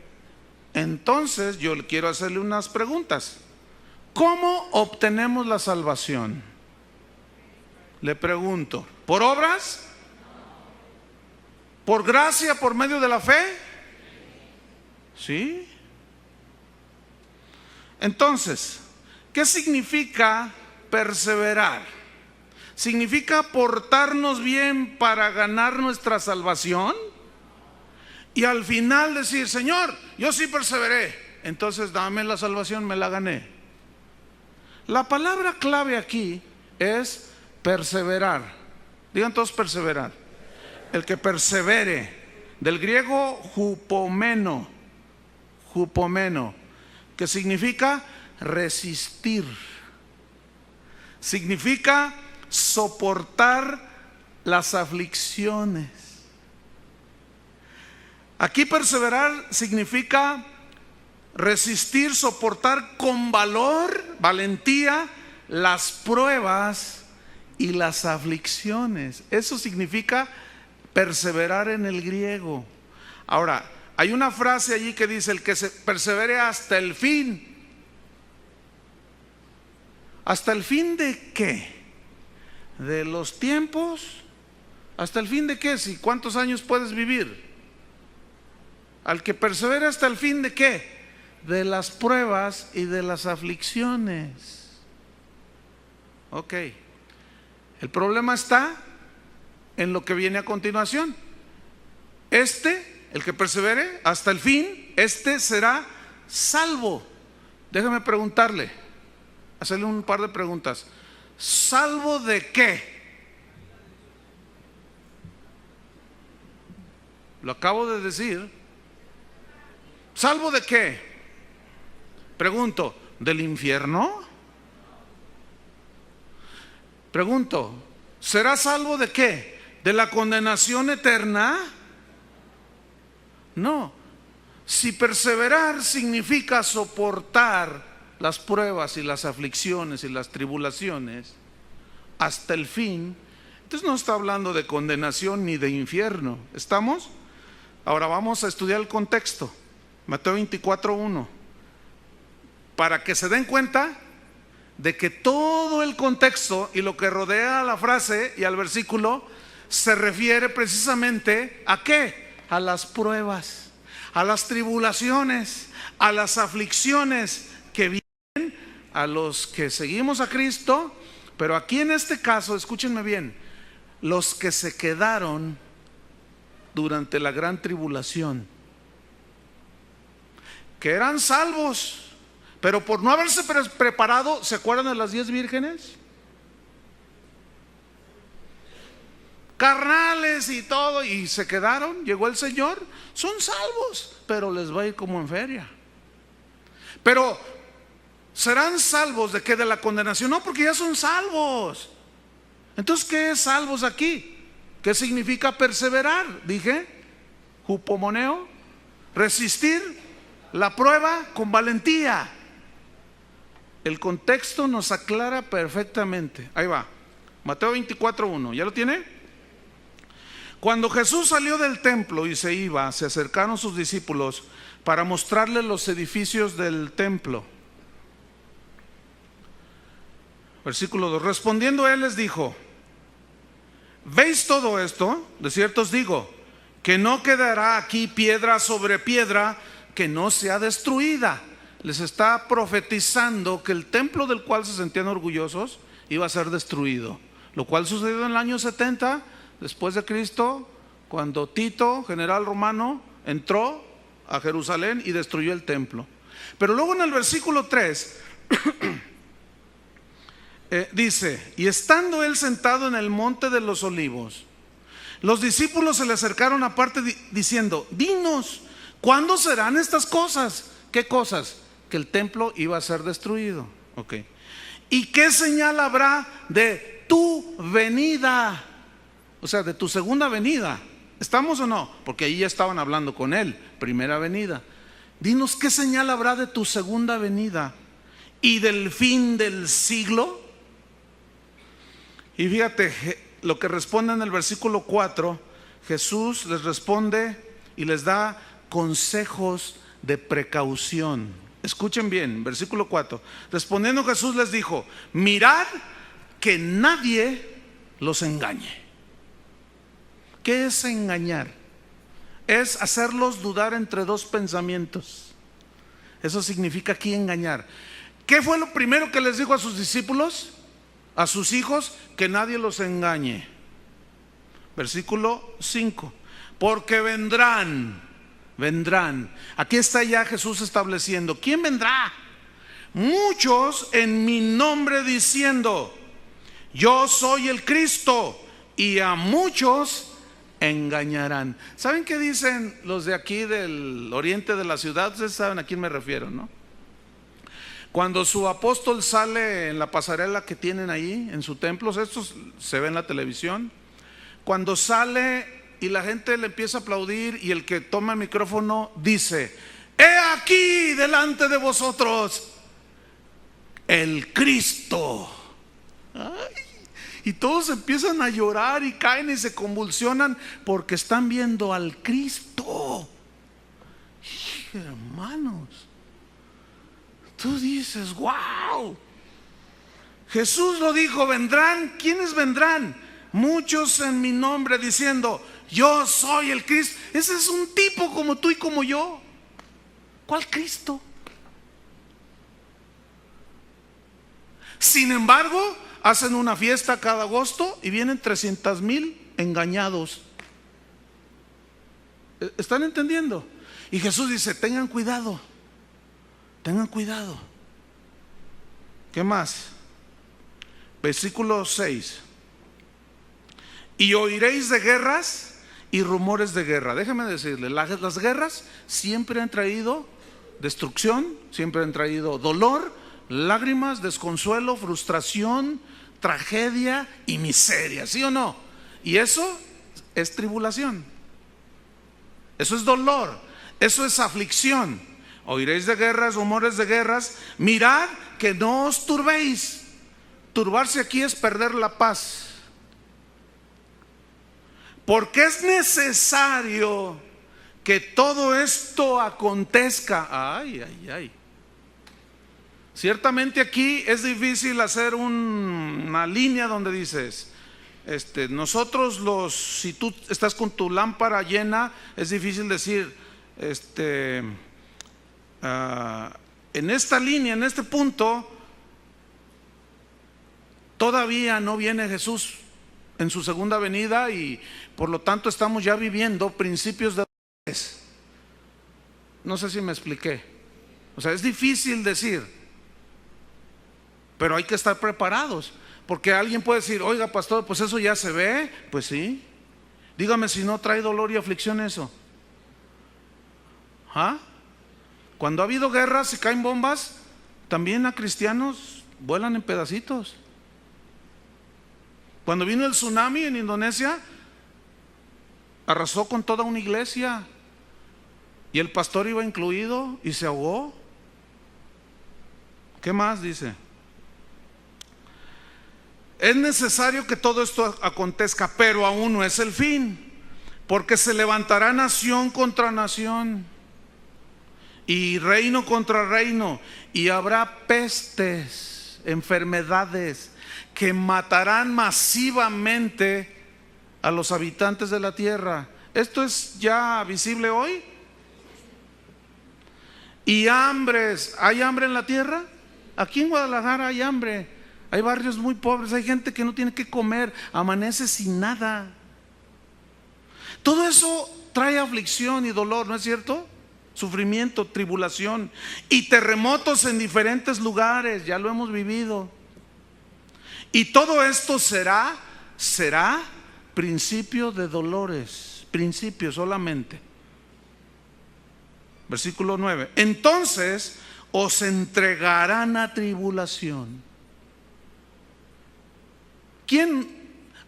Entonces yo quiero hacerle unas preguntas. ¿Cómo obtenemos la salvación? Le pregunto, ¿por obras? ¿Por gracia, por medio de la fe? ¿Sí? Entonces, ¿qué significa perseverar? ¿Significa portarnos bien para ganar nuestra salvación? Y al final decir: Señor, yo sí perseveré, entonces dame la salvación, me la gané. La palabra clave aquí es perseverar. Digan todos perseverar. El que persevere, del griego hupomeno, que significa resistir, significa soportar las aflicciones. Aquí perseverar significa resistir, soportar con valor, valentía, las pruebas y las aflicciones. Eso significa perseverar en el griego. Ahora, hay una frase allí que dice: el que se persevere hasta el fin. ¿Hasta el fin de qué? ¿De los tiempos? ¿Hasta el fin de qué? Si ¿cuántos años puedes vivir? Al que persevere hasta el fin de qué? De las pruebas y de las aflicciones. Ok. El problema está en lo que viene a continuación. El que persevere hasta el fin, este será salvo. Déjame preguntarle, hacerle un par de preguntas. ¿Salvo de qué? Lo acabo de decir. ¿Salvo de qué? Pregunto, ¿del infierno? Pregunto, ¿será salvo de qué? ¿De la condenación eterna? No. Si perseverar significa soportar las pruebas y las aflicciones y las tribulaciones hasta el fin, entonces no está hablando de condenación ni de infierno. ¿Estamos? Ahora vamos a estudiar el contexto. Mateo 24:1, para que se den cuenta de que todo el contexto y lo que rodea a la frase y al versículo se refiere precisamente ¿a qué? A las pruebas, a las tribulaciones, a las aflicciones que vienen a los que seguimos a Cristo. Pero aquí en este caso, escúchenme bien, los que se quedaron durante la gran tribulación. que eran salvos, pero por no haberse preparado, ¿se acuerdan de las 10 vírgenes? Carnales y todo, y se quedaron, llegó el Señor, son salvos, pero les va a ir como en feria. Pero ¿serán salvos de qué? De la condenación. No, porque ya son salvos. Entonces, ¿qué es salvos aquí? ¿Qué significa perseverar? Dije, hupomoneo, resistir la prueba con valentía. El contexto nos aclara perfectamente. Ahí va, Mateo 24:1, ¿ya lo tiene? Cuando Jesús salió del templo y se iba, se acercaron sus discípulos para mostrarle los edificios del templo. Versículo 2, respondiendo él les dijo: ¿veis todo esto? De cierto os digo, que no quedará aquí piedra sobre piedra que no sea destruida. Les está profetizando que el templo del cual se sentían orgullosos iba a ser destruido, lo cual sucedió en el año 70 después de Cristo, cuando Tito, general romano, entró a Jerusalén y destruyó el templo. Pero luego en el versículo 3 dice: y estando él sentado en el monte de los olivos, los discípulos se le acercaron aparte diciendo: dinos, ¿cuándo serán estas cosas? ¿Qué cosas? Que el templo iba a ser destruido. Okay. ¿Y qué señal habrá de tu venida? O sea, de tu segunda venida. ¿Estamos o no? Porque ahí ya estaban hablando con él, primera venida. Dinos, ¿qué señal habrá de tu segunda venida y del fin del siglo? Y fíjate lo que responde en el versículo 4. Jesús les responde y les da consejos de precaución. Escuchen bien, versículo 4. Respondiendo Jesús les dijo: mirad que nadie los engañe. ¿Qué es engañar? Es hacerlos dudar entre dos pensamientos. Eso significa aquí engañar. ¿Qué fue lo primero que les dijo a sus discípulos? A sus hijos: que nadie los engañe. Versículo 5. Porque vendrán. Aquí está ya Jesús estableciendo: ¿quién vendrá? Muchos en mi nombre diciendo: yo soy el Cristo, y a muchos engañarán. ¿Saben qué dicen los de aquí del oriente de la ciudad? Ustedes saben a quién me refiero, ¿no? Cuando su apóstol sale en la pasarela que tienen ahí en su templo, esto se ve en la televisión, cuando sale y la gente le empieza a aplaudir y el que toma el micrófono dice: he aquí delante de vosotros el Cristo. Ay, y todos empiezan a llorar y caen y se convulsionan porque están viendo al Cristo. Hermanos, tú dices: wow, Jesús lo dijo, vendrán. ¿Quiénes vendrán? Muchos en mi nombre diciendo: yo soy el Cristo. Ese es un tipo como tú y como yo. ¿Cuál Cristo? Sin embargo, hacen una fiesta cada agosto y vienen 300,000 engañados. ¿Están entendiendo? Y Jesús dice: tengan cuidado, tengan cuidado. ¿Qué más? Versículo 6. Y oiréis de guerras y rumores de guerra. Déjame decirle, las guerras siempre han traído destrucción, siempre han traído dolor, lágrimas, desconsuelo, frustración, tragedia y miseria, ¿sí o no? Y eso es tribulación, eso es dolor, eso es aflicción. Oiréis de guerras, rumores de guerras. Mirad que no os turbéis. Turbarse aquí es perder la paz. Porque es necesario que todo esto acontezca. Ay, ay, ay. Ciertamente aquí es difícil hacer una línea donde dices, nosotros si tú estás con tu lámpara llena, es difícil decir, en esta línea, en este punto, todavía no viene Jesús en su segunda venida y por lo tanto estamos ya viviendo principios de... No sé si me expliqué. O sea, es difícil decir, pero hay que estar preparados, porque alguien puede decir, oiga pastor, pues eso ya se ve. Pues sí, dígame si no trae dolor y aflicción eso. ¿Ah? Cuando ha habido guerras y caen bombas, también a cristianos vuelan en pedacitos. Cuando vino el tsunami en Indonesia, arrasó con toda una iglesia y el pastor iba incluido y se ahogó. ¿Qué más dice? Es necesario que todo esto acontezca, pero aún no es el fin, porque se levantará nación contra nación y reino contra reino, y habrá pestes, enfermedades que matarán masivamente a los habitantes de la tierra. ¿Esto es ya visible hoy? Y hambres, ¿hay hambre en la tierra? Aquí en Guadalajara hay hambre, hay barrios muy pobres, hay gente que no tiene que comer, amanece sin nada. Todo eso trae aflicción y dolor, ¿no es cierto? Sufrimiento, tribulación y terremotos en diferentes lugares, ya lo hemos vivido. Y todo esto será principio de dolores, principio solamente. Versículo 9. Entonces os entregarán a tribulación.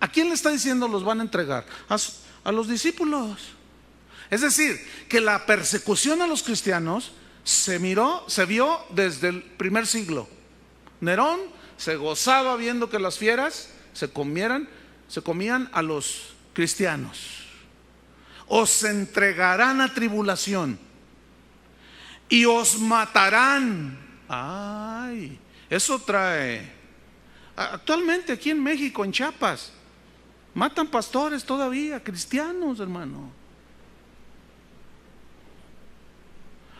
¿A quién le está diciendo los van a entregar? A los discípulos. Es decir, que la persecución a los cristianos se vio desde el primer siglo. Nerón se gozaba viendo que las fieras se comían a los cristianos. Os entregarán a tribulación y os matarán. Ay, eso trae. Actualmente aquí en México, en Chiapas, matan pastores todavía, cristianos, hermano.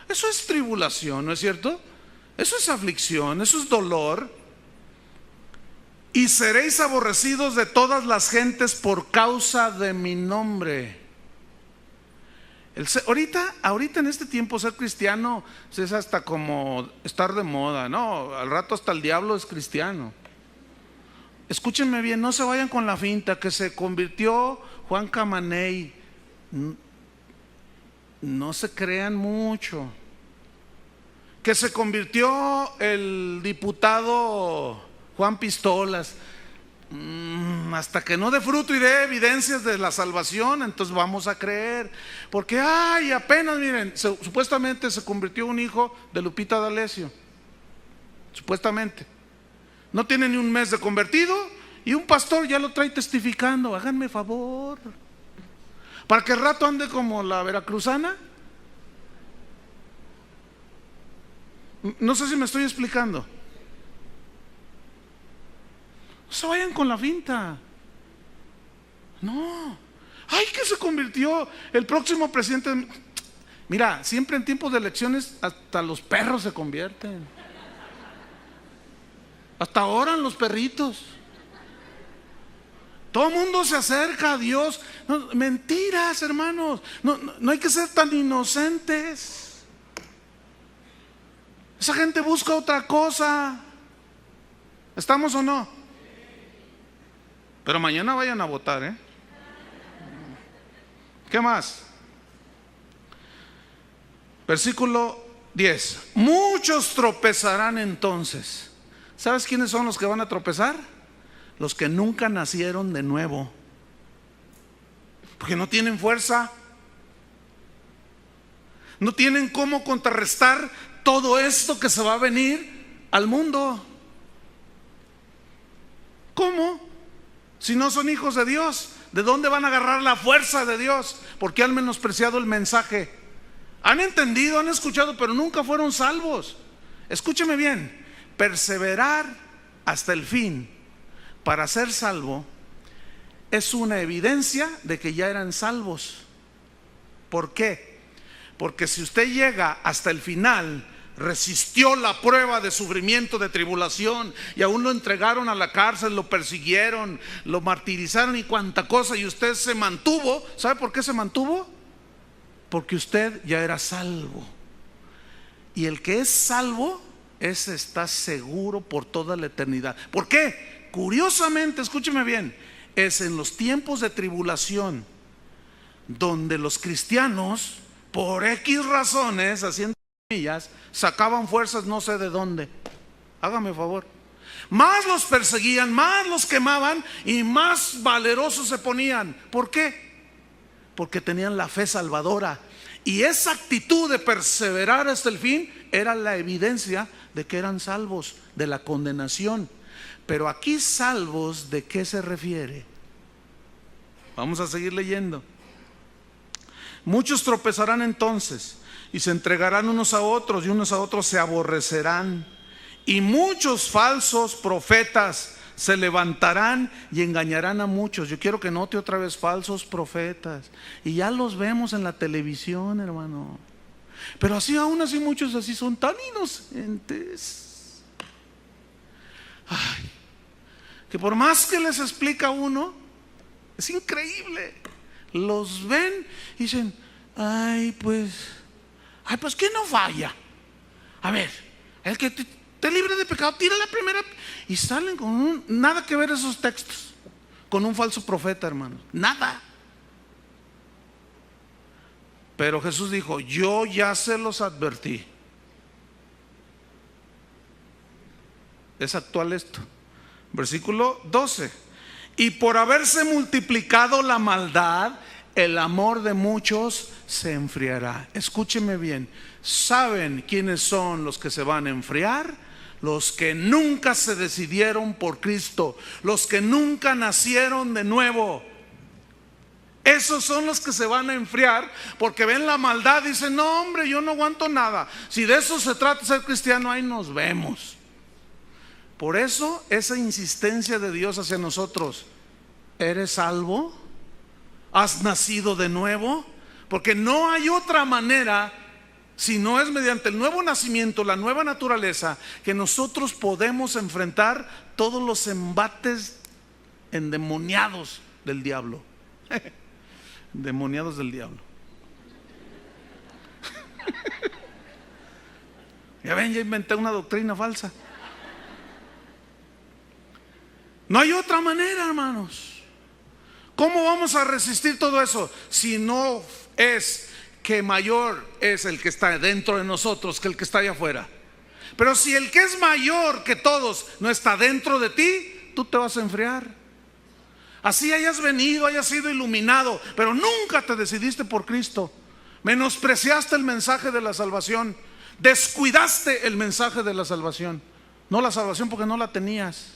Eso es tribulación, ¿no es cierto? Eso es aflicción, eso es dolor. Y seréis aborrecidos de todas las gentes por causa de mi nombre. Ahorita en este tiempo ser cristiano es hasta como estar de moda, ¿no? Al rato hasta el diablo es cristiano. Escúchenme bien, no se vayan con la finta que se convirtió Juan Camaney. No se crean mucho. Que se convirtió el diputado Juan Pistolas. Hasta que no dé fruto y dé evidencias de la salvación, entonces vamos a creer. Porque apenas miren, supuestamente se convirtió un hijo de Lupita D'Alessio. Supuestamente. No tiene ni un mes de convertido y un pastor ya lo trae testificando. Háganme favor. Para que el rato ande como la veracruzana. No sé si me estoy explicando. No se vayan con la finta. No. Que se convirtió el próximo presidente. Mira, siempre en tiempos de elecciones hasta los perros se convierten. Hasta oran los perritos. Todo el mundo se acerca a Dios. No, mentiras, hermanos. No hay que ser tan inocentes. Esa gente busca otra cosa. ¿Estamos o no? Pero mañana vayan a votar, ¿eh? ¿Qué más? Versículo 10. Muchos tropezarán entonces. ¿Sabes quiénes son los que van a tropezar? Los que nunca nacieron de nuevo. Porque no tienen fuerza. No tienen cómo contrarrestar todo esto que se va a venir al mundo. ¿Cómo? Si no son hijos de Dios, ¿de dónde van a agarrar la fuerza de Dios? Porque han menospreciado el mensaje. Han entendido, han escuchado, pero nunca fueron salvos. Escúcheme bien. Perseverar hasta el fin para ser salvo es una evidencia de que ya eran salvos. ¿Por qué? Porque si usted llega hasta el final, resistió la prueba de sufrimiento, de tribulación, y aún lo entregaron a la cárcel, lo persiguieron, lo martirizaron y cuanta cosa, y usted se mantuvo. ¿Sabe por qué se mantuvo? Porque usted ya era salvo. Y el que es salvo, ese está seguro por toda la eternidad. ¿Por qué? Curiosamente, escúcheme bien, es en los tiempos de tribulación donde los cristianos, por X razones, haciendo comillas, sacaban fuerzas no sé de dónde. Hágame favor. Más los perseguían, más los quemaban y más valerosos se ponían. ¿Por qué? Porque tenían la fe salvadora. Y esa actitud de perseverar hasta el fin era la evidencia de que eran salvos de la condenación. Pero aquí, salvos, ¿de qué se refiere? Vamos a seguir leyendo. Muchos tropezarán entonces y se entregarán unos a otros, y unos a otros se aborrecerán. Y muchos falsos profetas se levantarán y engañarán a muchos. Yo quiero que note otra vez, falsos profetas. Y ya los vemos en la televisión, hermano. Pero así, aún así, muchos así son tan inocentes. Ay, que por más que les explica uno, es increíble. Los ven y dicen, ay, pues que no falla. A ver, el que te libre de pecado, tira la primera. Y salen con nada que ver esos textos con un falso profeta, hermano. Nada. Pero Jesús dijo, yo ya se los advertí. Es actual esto. Versículo 12. Y por haberse multiplicado la maldad, el amor de muchos se enfriará. Escúcheme bien. ¿Saben quiénes son los que se van a enfriar? Los que nunca se decidieron por Cristo, los que nunca nacieron de nuevo. Esos son los que se van a enfriar porque ven la maldad y dicen, no hombre, yo no aguanto nada. Si de eso se trata ser cristiano, ahí nos vemos. Por eso esa insistencia de Dios hacia nosotros. ¿Eres salvo? ¿Has nacido de nuevo? Porque no hay otra manera, si no es mediante el nuevo nacimiento, la nueva naturaleza, que nosotros podemos enfrentar todos los embates endemoniados del diablo. Demoniados del diablo. Ya ven, ya inventé una doctrina falsa. No hay otra manera, hermanos. ¿Cómo vamos a resistir todo eso? Si no es que mayor es el que está dentro de nosotros que el que está allá afuera. Pero si el que es mayor que todos no está dentro de ti, tú te vas a enfriar. Así hayas venido, hayas sido iluminado, pero nunca te decidiste por Cristo. Menospreciaste el mensaje de la salvación. Descuidaste el mensaje de la salvación. No la salvación porque no la tenías.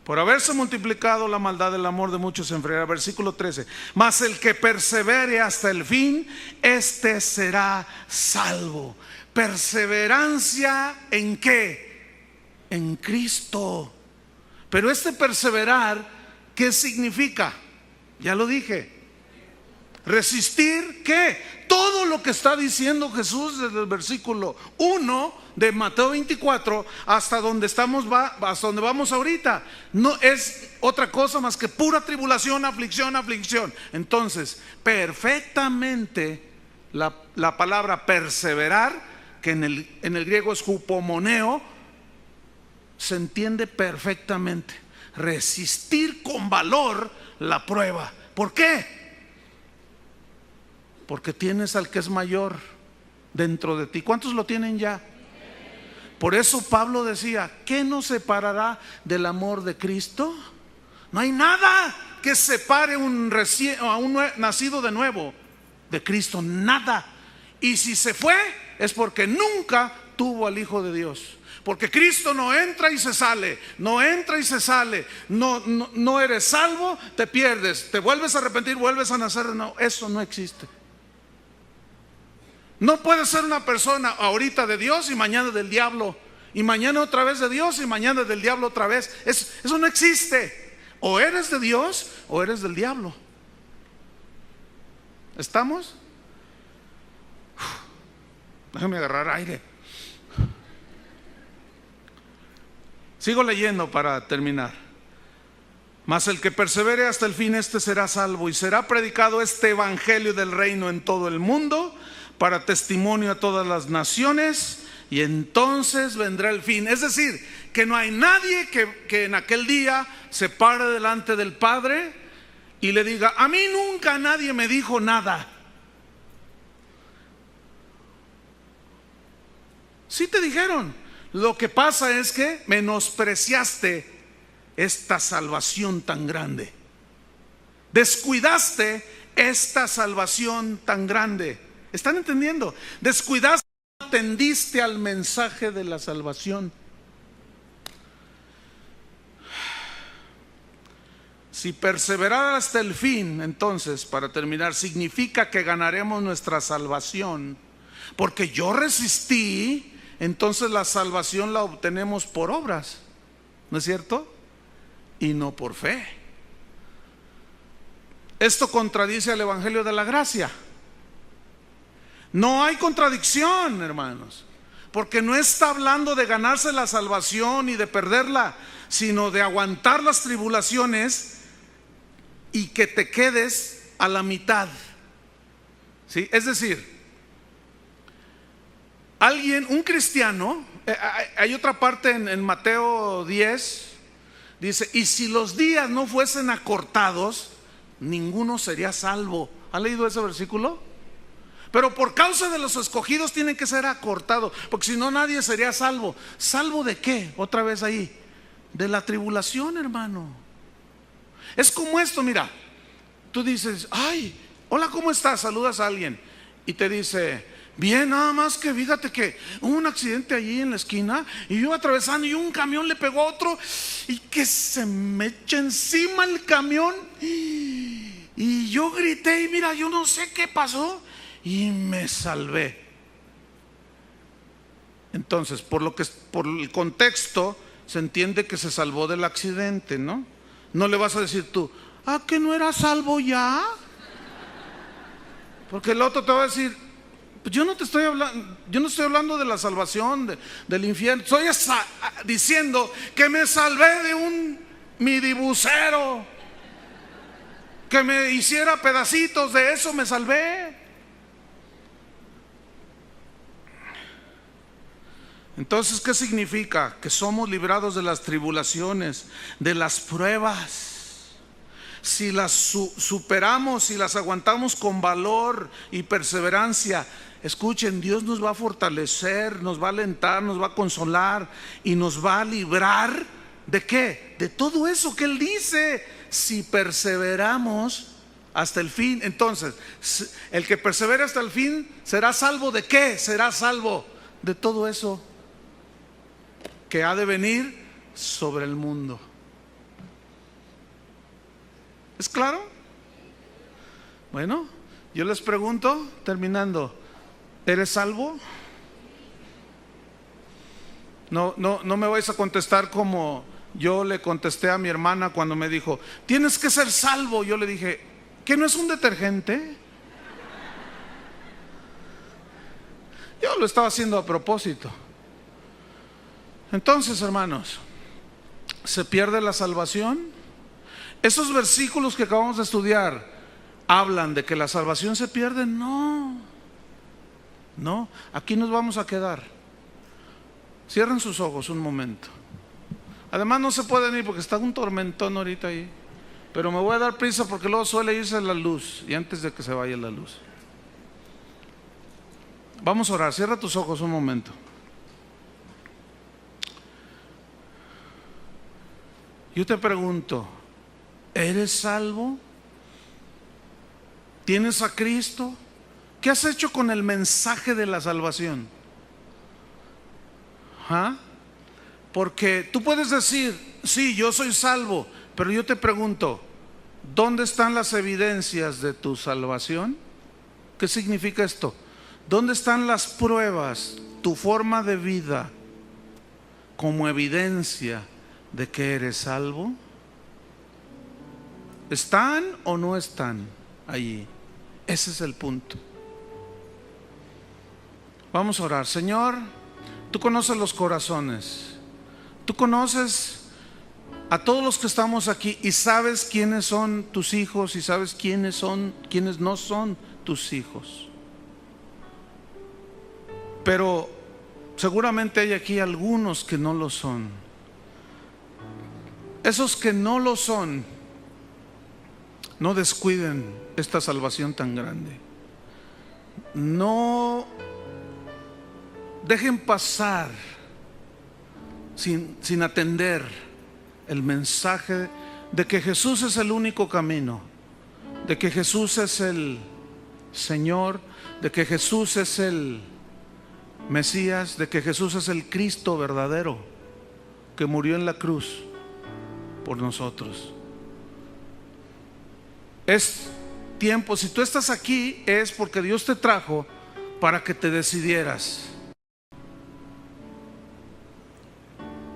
Por haberse multiplicado la maldad, el amor de muchos se enfriará. Versículo 13. Mas el que persevere hasta el fin, este será salvo. Perseverancia ¿en qué? En Cristo. Pero este perseverar, ¿qué significa? Ya lo dije. Resistir, ¿qué? Todo lo que está diciendo Jesús desde el versículo 1 de Mateo 24 hasta donde hasta donde vamos ahorita. No es otra cosa más que pura tribulación, aflicción, aflicción. Entonces, perfectamente la palabra perseverar, que en el griego es hupomoneo, se entiende perfectamente. Resistir con valor la prueba. ¿Por qué? Porque tienes al que es mayor dentro de ti. ¿Cuántos lo tienen ya? Por eso Pablo decía, ¿qué nos separará del amor de Cristo? No hay nada que separe a un nacido de nuevo de Cristo, nada. Y si se fue, es porque nunca tuvo al Hijo de Dios. Porque Cristo no entra y se sale, no entra y se sale. No eres salvo, te pierdes, te vuelves a arrepentir, vuelves a nacer. No, eso no existe. No puede ser una persona ahorita de Dios y mañana del diablo, y mañana otra vez de Dios y mañana del diablo otra vez. Eso no existe. O eres de Dios o eres del diablo. ¿Estamos? Déjame agarrar aire. Sigo leyendo para terminar. Mas el que persevere hasta el fin, este será salvo. Y será predicado este evangelio del reino en todo el mundo, para testimonio a todas las naciones, y entonces vendrá el fin. Es decir, que no hay nadie que en aquel día se pare delante del Padre y le diga: a mí nunca nadie me dijo nada. Sí te dijeron. Lo que pasa es que menospreciaste esta salvación tan grande. Descuidaste esta salvación tan grande. ¿Están entendiendo? Descuidaste, no atendiste al mensaje de la salvación. Si perseverar hasta el fin, entonces, para terminar, significa que ganaremos nuestra salvación. Porque yo resistí, entonces la salvación la obtenemos por obras, ¿no es cierto? Y no por fe. Esto contradice al evangelio de la gracia. No hay contradicción, hermanos, porque no está hablando de ganarse la salvación y de perderla, sino de aguantar las tribulaciones y que te quedes a la mitad. ¿Sí? Es decir, alguien, un cristiano, hay otra parte en Mateo 10, dice: y si los días no fuesen acortados, ninguno sería salvo. ¿Ha leído ese versículo? Pero por causa de los escogidos tienen que ser acortados, porque si no nadie sería salvo. ¿Salvo de qué? Otra vez ahí, de la tribulación, hermano. Es como esto, mira, tú dices: ay, hola, ¿cómo estás? Saludas a alguien y te dice: bien, nada más que fíjate que hubo un accidente allí en la esquina y yo atravesando y un camión le pegó a otro y que se me echa encima el camión y yo grité y mira, yo no sé qué pasó y me salvé. Entonces, por el contexto se entiende que se salvó del accidente, ¿no? No le vas a decir tú: ¿ah, que no era salvo ya? Porque el otro te va a decir: yo no estoy hablando de la salvación del infierno. Estoy diciendo que me salvé de un midibucero que me hiciera pedacitos. De eso me salvé. Entonces, ¿qué significa? Que somos librados de las tribulaciones, de las pruebas. Si las superamos, si las aguantamos con valor y perseverancia, escuchen, Dios nos va a fortalecer, nos va a alentar, nos va a consolar y nos va a librar ¿de qué? De todo eso que Él dice, si perseveramos hasta el fin. Entonces, el que persevera hasta el fin será salvo ¿de qué? Será salvo de todo eso que ha de venir sobre el mundo. ¿Es claro? Bueno, yo les pregunto, terminando, ¿eres salvo? No me vais a contestar como yo le contesté a mi hermana cuando me dijo: tienes que ser salvo. Yo le dije: ¿qué no es un detergente? Yo lo estaba haciendo a propósito. Entonces, hermanos, ¿se pierde la salvación? Esos versículos que acabamos de estudiar hablan de que la salvación se pierde. No, aquí nos vamos a quedar. Cierren sus ojos un momento. Además no se pueden ir porque está un tormentón ahorita ahí, pero me voy a dar prisa porque luego suele irse la luz y antes de que se vaya la luz. Vamos a orar. Cierra tus ojos un momento. Yo te pregunto, ¿eres salvo? ¿Tienes a Cristo? ¿Qué has hecho con el mensaje de la salvación? ¿Ah? Porque tú puedes decir: sí, yo soy salvo, pero yo te pregunto, ¿dónde están las evidencias de tu salvación? ¿Qué significa esto? ¿Dónde están las pruebas, tu forma de vida, como evidencia de que eres salvo? ¿Están o no están allí? Ese es el punto. Vamos a orar. Señor, tú conoces los corazones, tú conoces a todos los que estamos aquí, y sabes quiénes son tus hijos y sabes quiénes no son tus hijos. Pero seguramente hay aquí algunos que no lo son. Esos que no lo son, no descuiden esta salvación tan grande. No dejen pasar sin atender el mensaje de que Jesús es el único camino, de que Jesús es el Señor, de que Jesús es el Mesías, de que Jesús es el Cristo verdadero que murió en la cruz por nosotros. Es tiempo, si tú estás aquí, es porque Dios te trajo para que te decidieras.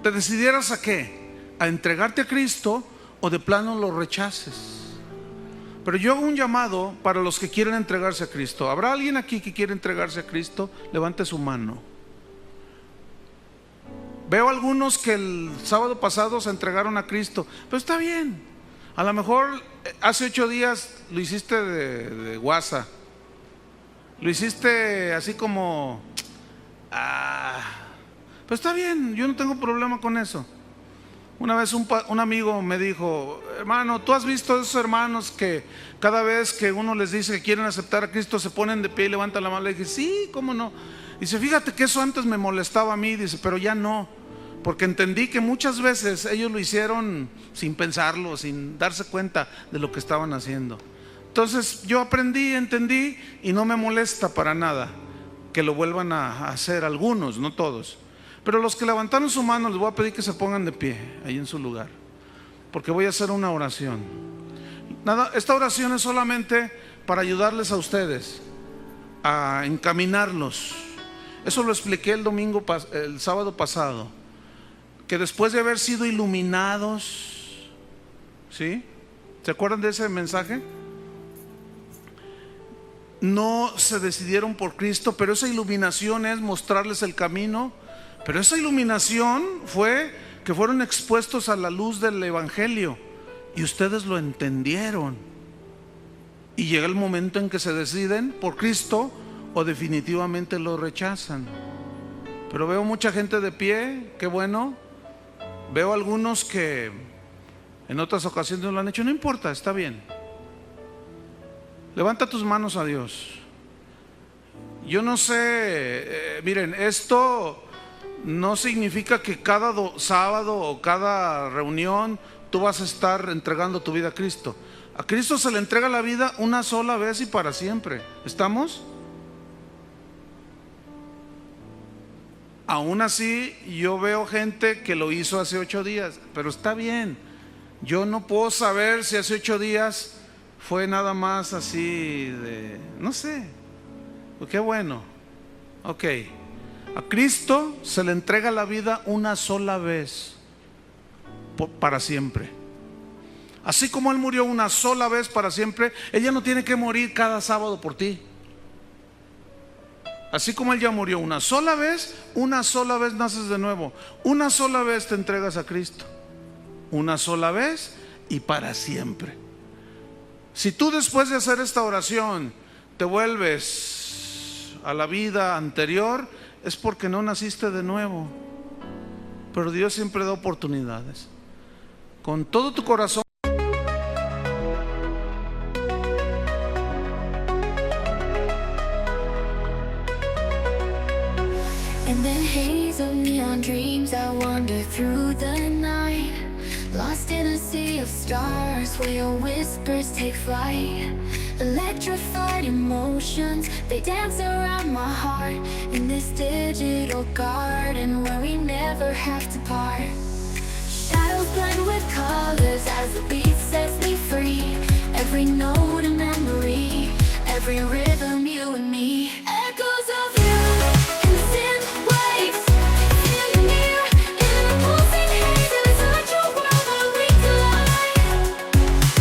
¿Te decidieras a qué? ¿A entregarte a Cristo o de plano lo rechaces? Pero yo hago un llamado para los que quieren entregarse a Cristo. ¿Habrá alguien aquí que quiere entregarse a Cristo? Levante su mano. Veo algunos que el sábado pasado se entregaron a Cristo, pero está bien. A lo mejor hace 8 días lo hiciste de guasa, lo hiciste así como pero está bien, yo no tengo problema con eso. Una vez un amigo me dijo: hermano, ¿tú has visto esos hermanos que cada vez que uno les dice que quieren aceptar a Cristo se ponen de pie y levantan la mano? Le dije: sí, ¿cómo no? Dice: fíjate que eso antes me molestaba a mí, dice, pero ya no, porque entendí que muchas veces ellos lo hicieron sin pensarlo, sin darse cuenta de lo que estaban haciendo. Entonces yo aprendí, entendí, y no me molesta para nada que lo vuelvan a hacer algunos, no todos. Pero los que levantaron su mano les voy a pedir que se pongan de pie ahí en su lugar, porque voy a hacer una oración. Esta oración es solamente para ayudarles a ustedes a encaminarlos. Eso lo expliqué el sábado pasado, que después de haber sido iluminados, ¿sí? ¿Se acuerdan de ese mensaje? No se decidieron por Cristo, pero esa iluminación es mostrarles el camino. Pero esa iluminación fue que fueron expuestos a la luz del Evangelio y ustedes lo entendieron. Y llega el momento en que se deciden por Cristo o definitivamente lo rechazan. Pero veo mucha gente de pie, qué bueno. Veo algunos que en otras ocasiones no lo han hecho, no importa, está bien. Levanta tus manos a Dios. Yo no sé, miren, esto no significa que cada sábado o cada reunión tú vas a estar entregando tu vida a Cristo. A Cristo se le entrega la vida una sola vez y para siempre. ¿Estamos? Aún así, yo veo gente que lo hizo hace 8 días, pero está bien. Yo no puedo saber si hace 8 días fue nada más así de, no sé. Qué bueno. Ok. A Cristo se le entrega la vida una sola vez, para siempre. Así como Él murió una sola vez para siempre, Él ya no tiene que morir cada sábado por ti. Así como Él ya murió una sola vez naces de nuevo. Una sola vez te entregas a Cristo. Una sola vez y para siempre. Si tú después de hacer esta oración te vuelves a la vida anterior, es porque no naciste de nuevo. Pero Dios siempre da oportunidades. Con todo tu corazón. In the haze of neon dreams I wander through the night, lost in a sea of stars where your whispers take flight. Electrified emotions, they dance around my heart, in this digital garden where we never have to part. Shadows blend with colors as the beat sets me free. Every note a memory, every rhythm you and me. Echoes of you in the synth waves, feel you near in the pulsing haze. It's such a world where we collide.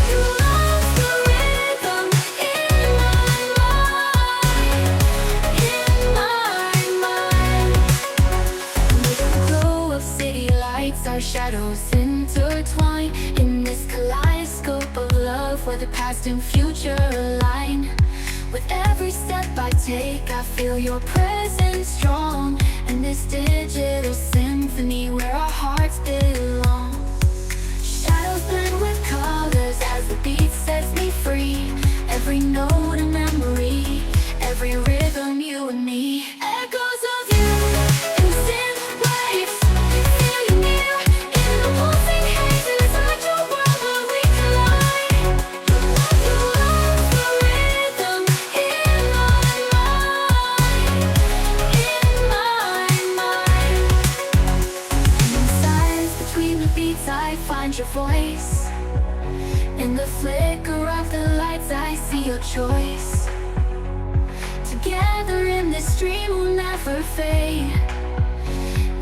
You lost the rhythm in my mind. With the glow of city lights, our shadows intertwine. where the past and future align. With every step I take, I feel your presence strong. And this digital symphony where our hearts belong. Shadows blend with colors as the beat sets me free. Every note a memory, every rhythm you and me. Echoes of you in synth waves, feel you near in the pulsing haze. Inside your world where we collide. You love the rhythm in my mind, in my mind. And in silence between the beats I find your voice. In the flicker of the lights I see your choice. Together in this dream we'll never fade.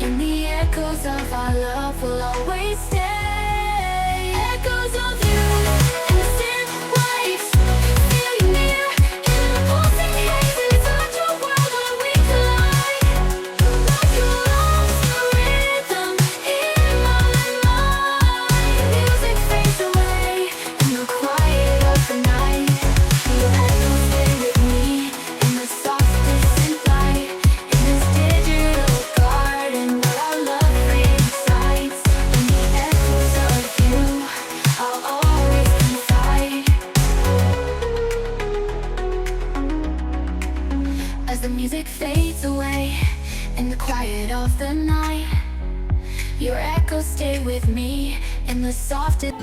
In the echoes of our love we'll always stay. Echoes of you in the synth waves, feel you near in the pulsing haze. Inside your world where we collide. You love the rhythm in my mind. Music fades away in the quiet of the night. Your echoes stay with me in the soft distant light. In this digital garden where our love resides. In the echoes of you, I'll always confide. As the music fades away in the quiet of the night, your echoes stay with me in the softest